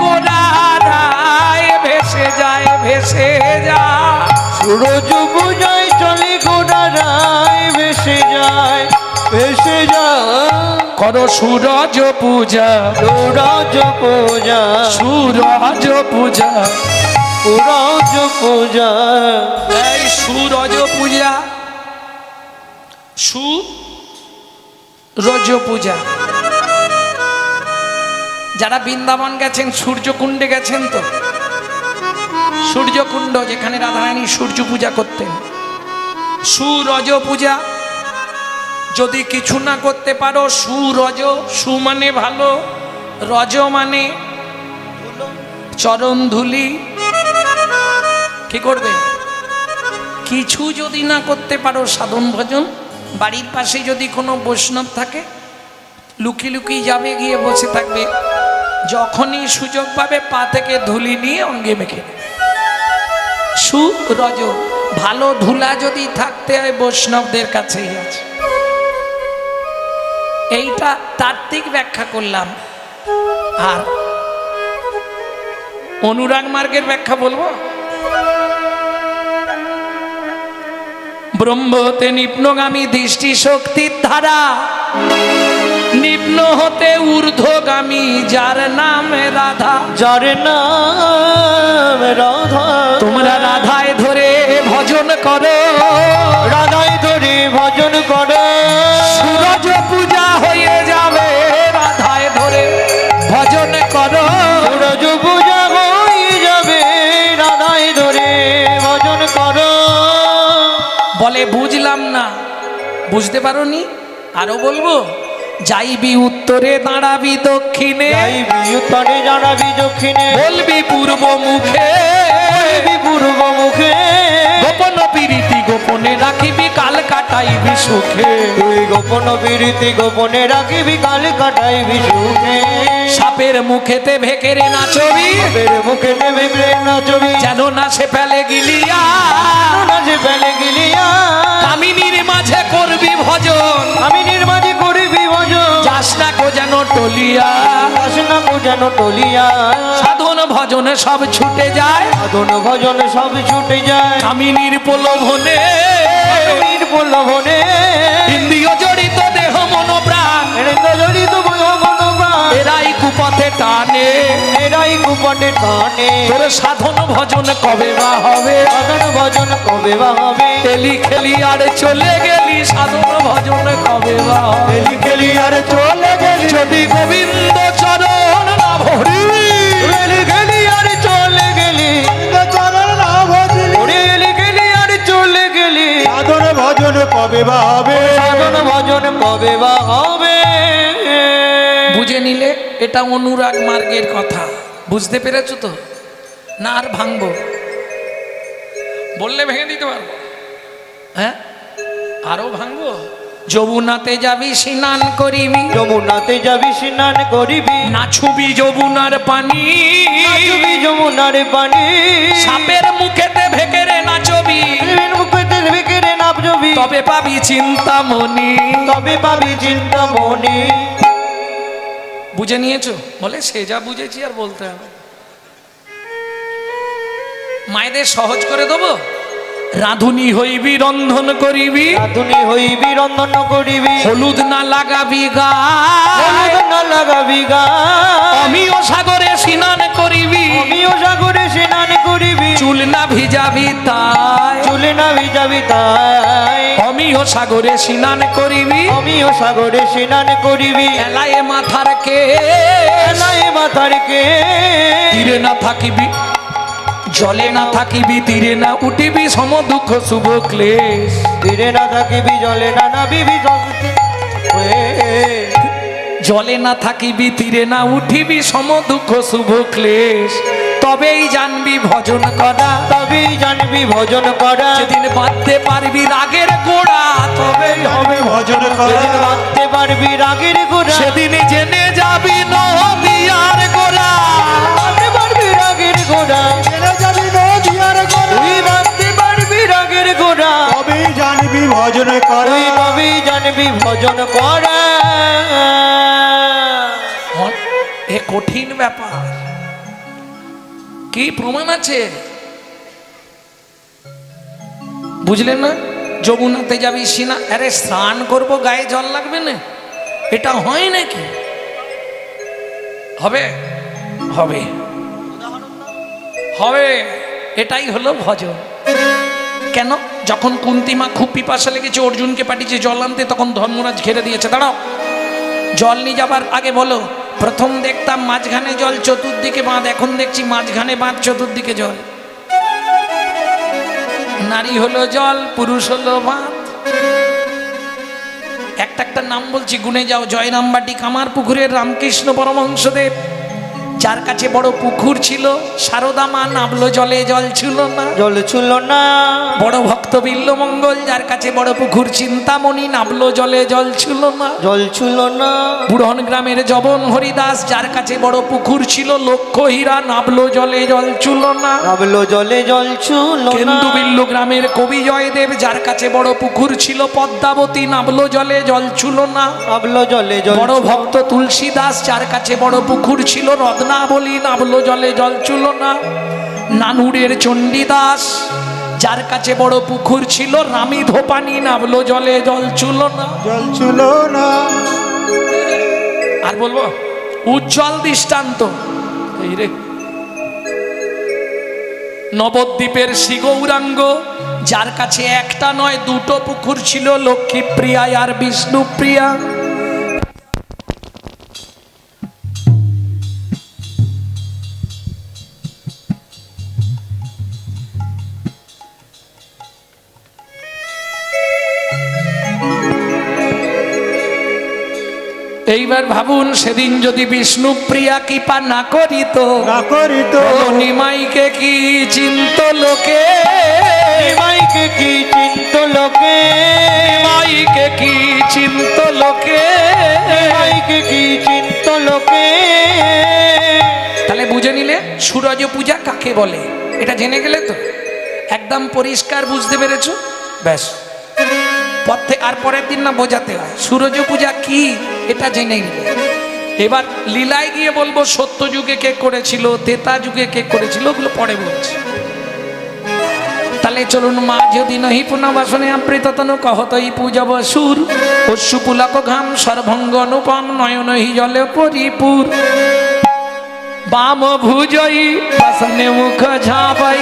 গোড়ায় ভেসে যায় ভেসে যায় সূরজ পূজায় চলে গোড়ায় ভেসে যায় ভেসে যায় করো সূরজ পূজা সূরজ পূজা সূরজ পূজা সূরজ পূজা এই সূরজ পূজা সূরজ পূজা যারা বৃন্দাবন গেছেন সূর্যকুণ্ডে গেছেন তো সূর্যকুণ্ড যেখানে রাধারানী সূর্য পূজা করতেন সূরজ পূজা যদি কিছু না করতে পারো সুরজ সু মানে ভালো রজ মানে চরণ ধুলি কি করবে কিছু যদি না করতে পারো সাধন ভজন বাড়ির পাশে যদি কোনো বৈষ্ণব থাকে লুকিয়ে লুকিয়ে যাবে গিয়ে বসে থাকবে যখনই সুযোগ পাবে পা থেকে ধুলি নিয়ে অঙ্গে মেখে নেবে। সুরজ ভালো ধুলা যদি থাকতে হয় বৈষ্ণবদের কাছেই আছে। এইটা তাত্ত্বিক ব্যাখ্যা করলাম। আর অনুরাগ মার্গের ব্যাখ্যা বলবো। ব্রহ্মতে নিম্নগামী দৃষ্টি শক্তির ধারা নিম্ন হতে ঊর্ধ্বগামী যার নাম রাধা যার নাম রাধা তোমরা রাধায় ধরে ভজন করো রাধায় ধরে ভজন করো সূরজ পূজা হয়ে যাবে রাধায় ধরে ভজন করো সূরজ পূজা হয়ে যাবে রাধায় ধরে ভজন করো। বলে বুঝলাম না, বুঝতে পারোনি? আরো বলবো, যাইবি উত্তরে দাঁড়াবি দক্ষিণে যাইবি উত্তরে জানাবি দক্ষিণে বলবি পূর্ব মুখে বলবি পূর্ব মুখে গোপন প্রীতি গোপনে রাখিবি কাল কাটাইবি সুখে তুই গোপন বিরতি গোপনে রাখিবি কাল কাটাইবি সুখে সাপের মুখেতে ভেকেরে নাচবি সাপের মুখে নেবে নাচবি যেন না সে ফেলে গিলিয়া না যে ফেলে গিলিয়া কামিনীর মাঝে করবি ভজন আমি নির্মাণে করবি ভজন যাস না কো যেন টলিয়া বাসনা কো যেন টলিয়া সাধন ভজন সব ছুটে যায় সাধন ভজন সব ছুটে যায় কামিনীর প্রলোভনে কামিনীর প্রলোভনে ইন্দ্রিয় জড়িত দেহ মন প্রাণ হৃদয় জড়িত মনোপ্রাণ এরাই কুপথে টানে এরাই কুপটে টানে তোর সাধন ভজন কবে বা হবে সাধন ভজন কবে বা হবে খেলি খেলি আর চলে গেলি সাধন ভজন কবে বা হবে খেলি খেলি আর চলে গেলি যদি গোবিন্দ চরণ না ভরি খেলি খেলি আর চলে গেলি চরণ না ভজলি ওরে খেলি খেলি আর চলে গেলি সাধন ভজন কবে বা হবে সাধন ভজন কবে বা হবে। বুঝে নিলে এটা অনুরাগ মার্গের কথা। বুঝতে পেরেছো তো? না আর ভাঙবো? বললে ভেঙে দিতে পারবো। হ্যাঁ, আরো ভাঙবো। যমুনাতে যাবি স্নান করিবি যমুনাতে যাবি স্নান করিবি নাছুবি যমুনার পানি নাচবি যমুনার পানি সাপের মুখেতে ভেকেরে নাচবি মুখেতে ভেকেরে নাচবি তবে পাবি চিন্তামণি। তবে পাবি চিন্তামণি। বুঝে নিয়েছো? বলে সে যা বুঝেছি আর বলতে হবে। মায়েদের সহজ করে দেবো। রাঁধুনি হইবি রন্ধন করিবি রাধুনি হইবি রন্ধন করিবি হলুদ না লাগাবি গা হলুদ না লাগাবি গা আমিও সাগরে স্নান করিবি আমিও সাগরে স্নান করিবি চুল না ভিজাবি তাই চুলে না ভিজাবি তাই আমিও সাগরে স্নান করিবি আমিও সাগরে স্নান করিবি এলায়ে মাথার কে এলাই মাথার কে তীরে না থাকিবি জলে না থাকিবি তীরে না উঠিবি সম দুঃখ শুভ ক্লেশ তীরে না থাকিবি জলে না নাবিবি জলে না থাকিবি তীরে না উঠিবি সম দুঃখ শুভ ক্লেশ তবেই জানবি ভজন করা, তবেই জানবি ভজন করা। যেদিন বাঁধতে পারবি রাগের গোড়া তবেই হবে ভজন করা যেদিন বাঁধতে পারবি রাগের গোড়া, সেদিন জেনে যাবি নদিয়ার গোড়া। বাঁধতে পারবি রাগের গোড়া, জেনে যাবি নদিয়ার গোড়া। তুই বাঁধতে পারবি রাগের গোড়া, তবেই জানবি ভজন করা। তুই তবেই জানবি ভজন করা। এ কঠিন ব্যাপার, কি প্রমাণ আছে বুঝলেন না? যমুনাতে যাবি সিনা, আরে স্নান করব গায়ে জল লাগবে না, এটা হয় নাকি? হবে হবে হবে, এটাই হলো ভজন। কেন? যখন কুন্তিমা খুব পিপাসা লেগেছে, অর্জুনকে পাঠিয়েছে জল আনতে, তখন ধর্মরাজ ঘেরে দিয়েছে, দাঁড়াও জল নিয়ে যাবার আগে বলো। প্রথম দেখতাম মাঝখানে জল চতুর্দিকে বাঁধ, এখন দেখছি মাঝখানে বাঁধ চতুর্দিকে জল। নারী হলো জল, পুরুষ হলো বাঁধ। একটা একটা নাম বলছি, গুনে যাও। জয়রামবাটি কামার পুকুরের রামকৃষ্ণ পরমহংসদেব, যার কাছে বড় পুকুর ছিল, সারদা মা নামলো জলে, জল ছিল না। জল ছিল না। বড় ভক্ত বিল্লমঙ্গল, যার কাছে বড় পুকুর, চিন্তামণি নামলো জলে, জল ছিল না। জল ছিল না। বুড়ন গ্রামের জবন হরিদাস, যার কাছে বড় পুকুর ছিল, লক্ষ্য হীরা নামলো জলে, জল ছিল না। নামলো জলে, জল ছিল না। কেন্দু বিল্লু গ্রামের কবি জয়দেব, যার কাছে বড় পুকুর ছিল, পদ্মাবতী নামলো জলে, জল ছিল না। নামলো জলে, জল বড় ভক্ত তুলসী দাস, যার কাছে বড় পুকুর ছিল, রত্নাবলী নামলো জলে, জল ছিল না। নানুরের চণ্ডীদাস, যার কাছে বড় পুকুর ছিল, রামী ধোপানি নামলো জলে, জল ছিল না। জল ছিল না। আর বলবো উজ্জ্বল দৃষ্টান্ত এই রে, নবদ্বীপের শ্রী গৌরাঙ্গ, যার কাছে একটা নয় দুটো পুকুর ছিল, লক্ষ্মীপ্রিয়া আর বিষ্ণুপ্রিয়া। এইবার ভাবুন, সেদিন যদি বিষ্ণুপ্রিয়া কৃপা না করিত, না করিত নিমাইকে কি চিন্ত লোকে, নিমাইকে কি চিন্ত লোকে, নিমাইকে কি চিন্ত লোকে, নিমাইকে কি চিন্ত লোকে। তাহলে বুঝে নিলে সূরজ পূজা কাকে বলে, এটা জেনে গেলে তো একদম পরিষ্কার বুঝতে পেরেছো। ব্যাস, পথে আর পরের দিন না বোঝাতে হয় সূরজ পূজা কি, এটা জেনে নিলে। এবার লীলায় গিয়ে বলবো সত্য যুগে কে করেছিল, তেতা যুগে কে করেছিল, ওগুলো পরে বলছি। তাহলে চলুন, মা যদি নহি পুনবাসনে আবৃততনু কহতই পূজব সুর, অশ্রু পুলক ঘাম সর্বঙ্গ অনুপম, নয়নহি জলে পরিপুর। বাম ভুজই বসনে মুখ ঝাপাই,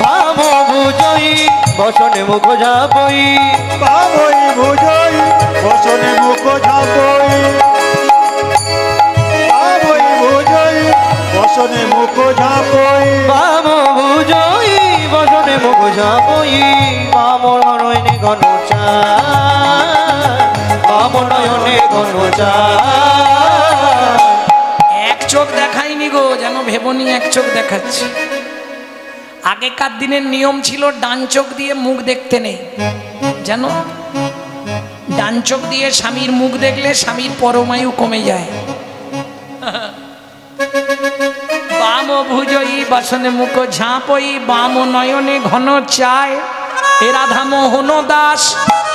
বাম ভুজই বসনে মুখ ঝাপই, পাবই বুঝই বসনে মুখ ঝাপই। পাবই বুঝই বসনে মুখ ঝাপই। বাম ভুজই বসনে মুখ ঝাপই, বাম নয়নে ঘন চাঁদ, বাম নয়নে ঘন চাঁদ। এক চোখ দেখাইনি গো, যেন ভেবনি এক চোখ দেখাচ্ছি। আগেকার দিনের নিয়ম ছিল ডান চোখ দিয়ে মুখ দেখতে নেই, জানো? ডান চোখ দিয়ে স্বামীর মুখ দেখলে স্বামীর পরমায়ু কমে যায়। বাম ভুজই বসনে মুখ ঝাঁপই, বাম নয়নে ঘন চায়, এ রাধা মোহন দাস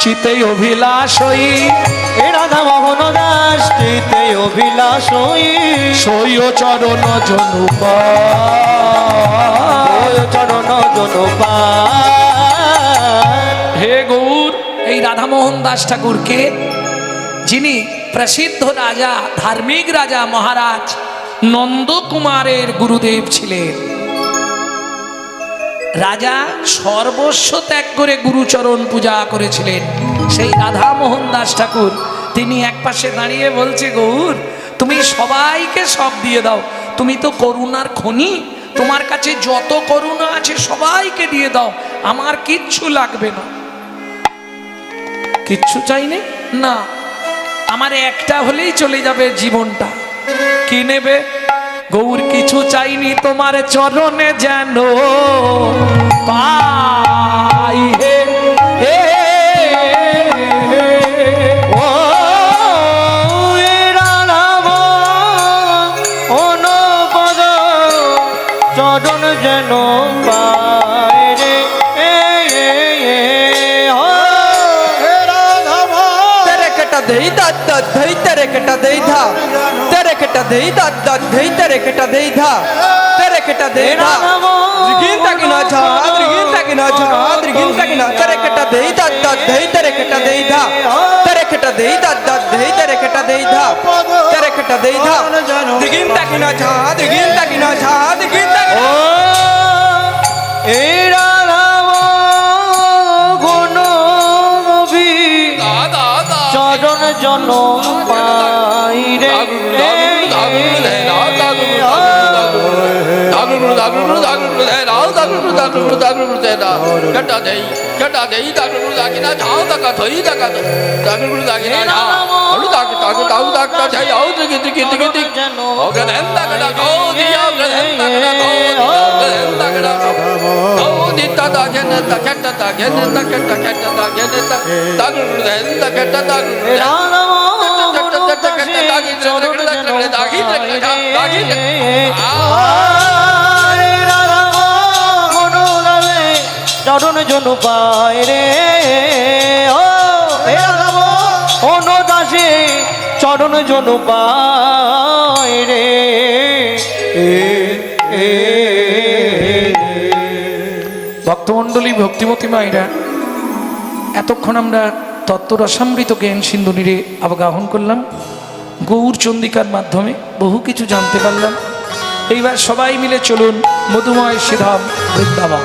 চিতে অভিলাষ হই, এ রাধা মোহন দাস চিতে অভিলাষ হই, সই চরণ জনুপা, চরণ জনপা। হে গৌর, এই রাধামোহন দাস ঠাকুরকে, যিনি প্রসিদ্ধ রাজা, ধার্মিক রাজা মহারাজ নন্দকুমারের গুরুদেব ছিলেন। রাজা সর্বস্ব ত্যাগ করে গুরুচরণ পূজা করেছিলেন। সেই রাধামোহন দাস ঠাকুর, তিনি একপাশে দাঁড়িয়ে বলছে, গৌর তুমি সবাইকে সব দিয়ে দাও, তুমি তো করুণার খনি, তোমার কাছে যত করুণা আছে সবাইকে দিয়ে দাও, আমার কিচ্ছু লাগবে না। কিচ্ছু চাইনি না, আমার একটা হলেই চলে যাবে জীবনটা। কি নেবে? গৌর কিছু চাইনি তোমার চরণে যেন পাই হে হে ও রাধাব অনুপদ চরণ যেন পায় রে তেরে কেটা দেই দাদ দাদ ধই তেরে কেটা দেই ধা তেরে কেটা দেই দাদ দাদ ধই তেরে কেটা দেই ধা তেরে কেটা দেই ধা দ্রিগিন তাকিনা ঝা দ্রিগিন তাকিনা ঝা দ্রিগিন তাকিনা তেরে কেটা দেই দাদ দাদ ধই তেরে কেটা দেই ধা তেরে কেটা দেই দাদ দাদ ধই তেরে কেটা দেই ধা তেরে কেটা দেই ধা দ্রিগিন তাকিনা ঝা দ্রিগিন তাকিনা ঝা দ্রিগিন তাকিনা ও এই রাধাব গুণ নবী চরণ জন পাই রে চরণ জন পায় রে ও অনুদাসে চরণ জন পায় রে ভক্তমণ্ডলী ভক্তিমতী মায়েরা, এতক্ষণ আমরা তত্ত্বরসামৃত জ্ঞান সিন্ধুনিরে অবগাহন করলাম। গৌর চন্দিকার মাধ্যমে বহু কিছু জানতে পারলাম। এইবার সবাই মিলে চলুন মধুময় শ্রীধাম বৃন্দাবন।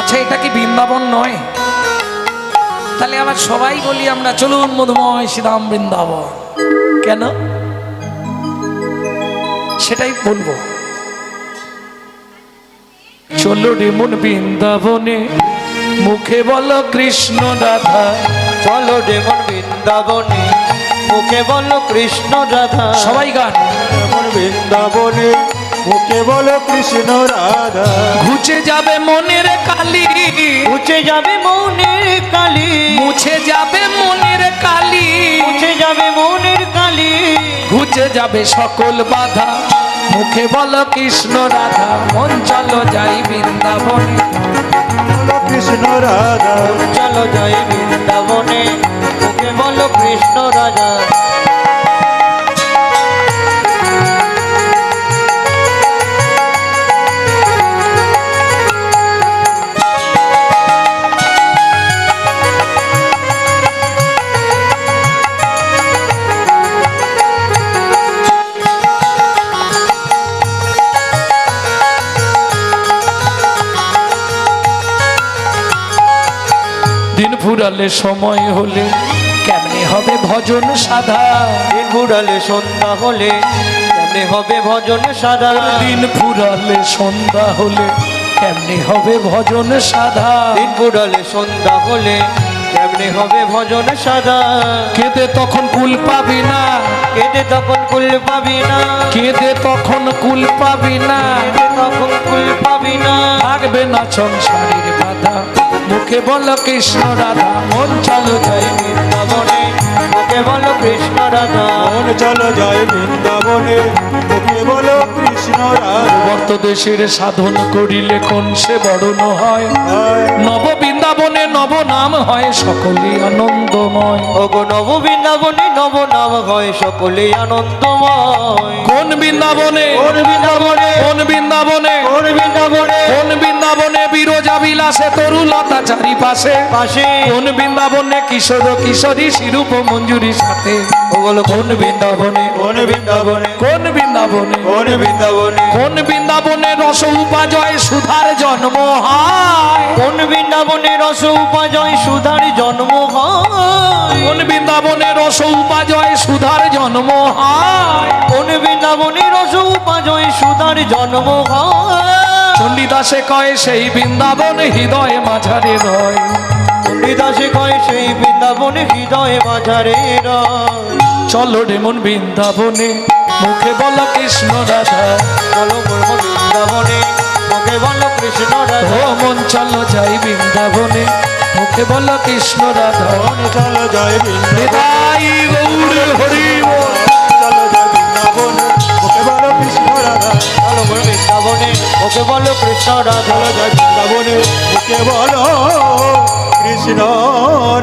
আচ্ছা, এটা কি বৃন্দাবন নয়? তাহলে আবার সবাই বলি আমরা চলুন মধুময় শ্রীধাম বৃন্দাবন। কেন? সেটাই বলবো। চলো রে মন বৃন্দাবনে, মুখে বলো কৃষ্ণ রাধা। চলো রে মন বৃন্দাবনে, মুখে বলো কৃষ্ণ রাধা। সবাই গান। মন বৃন্দাবনে, মুখে বলো কৃষ্ণ রাধা। ঘুচে যাবে মনের কালি, মুছে যাবে মনের কালি, মুছে যাবে মনের কালি, মুছে যাবে মনের কালি। ঘুচে যাবে সকল বাধা, মুখে বলো কৃষ্ণ রাধা। মন চলো যাই বৃন্দাবনে, বলো কৃষ্ণ রাধা। চলো যাই বৃন্দাবনে, মুখে বলো কৃষ্ণ রাধা। দিন ফুরালে সময় হলে কেমনে হবে ভজন সাধা। দিন ফুরালে সন্ধ্যা হলে কেমনে হবে ভজন সাধা। দিন ফুরালে সন্ধ্যা হলে কেমনে হবে ভজন সাধা। দিন ফুরালে সন্ধ্যা হলে কেমনে হবে ভজন সাধা। কেঁদে তখন কুল পাবি না, কেঁদে তখন কুল পাবি না, কেঁদে তখন কুল পাবি না, কেঁদে তখন কুল পাবি না। থাকবে না সংসারের বাধা, মুখে বলো কৃষ্ণ রাধা। মন চলো যাই বৃন্দাবনে, মুখে বলো কৃষ্ণ রাধা। মন চলো যায় বৃন্দাবনে, মুখে বলো কৃষ্ণ রাধা। ভক্ত দেশের সাধন করিলে কোন সে বরণ হয়। নব বৃন্দাবনে নব নাম হয় সকলে আনন্দময়। ওগো নব বৃন্দাবনে নব নাম হয় সকলে আনন্দময়। কোন বৃন্দাবনে, কোন বৃন্দাবনে, কোন বৃন্দাবনে, কোন বৃন্দাবনে, কোন বৃন্দাবনে বিরজা বিলাসে তরুলতা চারিপাশে। পাশে কোন বৃন্দাবনে কিশোর কিশোরী শিরূপ মঞ্জুরির সাথে। ওগুলো কোন বৃন্দাবনে, কোন বৃন্দাবনে, কোন বৃন্দাবনে, কোন বৃন্দাবনে, কোন বৃন্দাবনে রস উপাজয় সুধার জন্ম হয়। কোন বৃন্দাবনে রস উপাজয় সুধার জন্ম হয়। কোন বৃন্দাবনে রস উপাজয় সুধার জন্ম হয়। কোন বৃন্দাবনে রস উপাজয় সুধার জন্ম হয়। চণ্ডীদাসে কয় সেই বৃন্দাবন হৃদয়ে মাঝারে রয়। চণ্ডীদাসে কয় সেই বৃন্দাবন হৃদয়ে মাঝারে রয়। চলো রে মন বৃন্দাবনে মুখে বল কৃষ্ণ রাধা। চলো মোর মন বৃন্দাবনে মুখে বলো কৃষ্ণ ও রাধা। মন চলো যাই বৃন্দাবনে মুখে বল কৃষ্ণ রাধা। চলো জয় বৃন্দাবন নিতাই গৌর হরি বল। চলো জয় বৃন্দাবন ওকে বলো কৃষ্ণ রাধা। চলো মোর বৃন্দাবনে মুখে বলো কৃষ্ণ রাধা। চলো জয় বৃন্দাবনে ওকে বলো কৃষ্ণ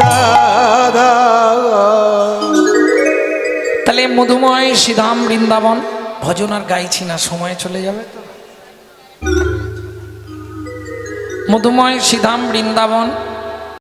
রাধা। তাহলে মধুময় শ্রীধাম বৃন্দাবন ভজন আর গাইছি না, সময় চলে যাবে তো। মধুময় শ্রীধাম বৃন্দাবন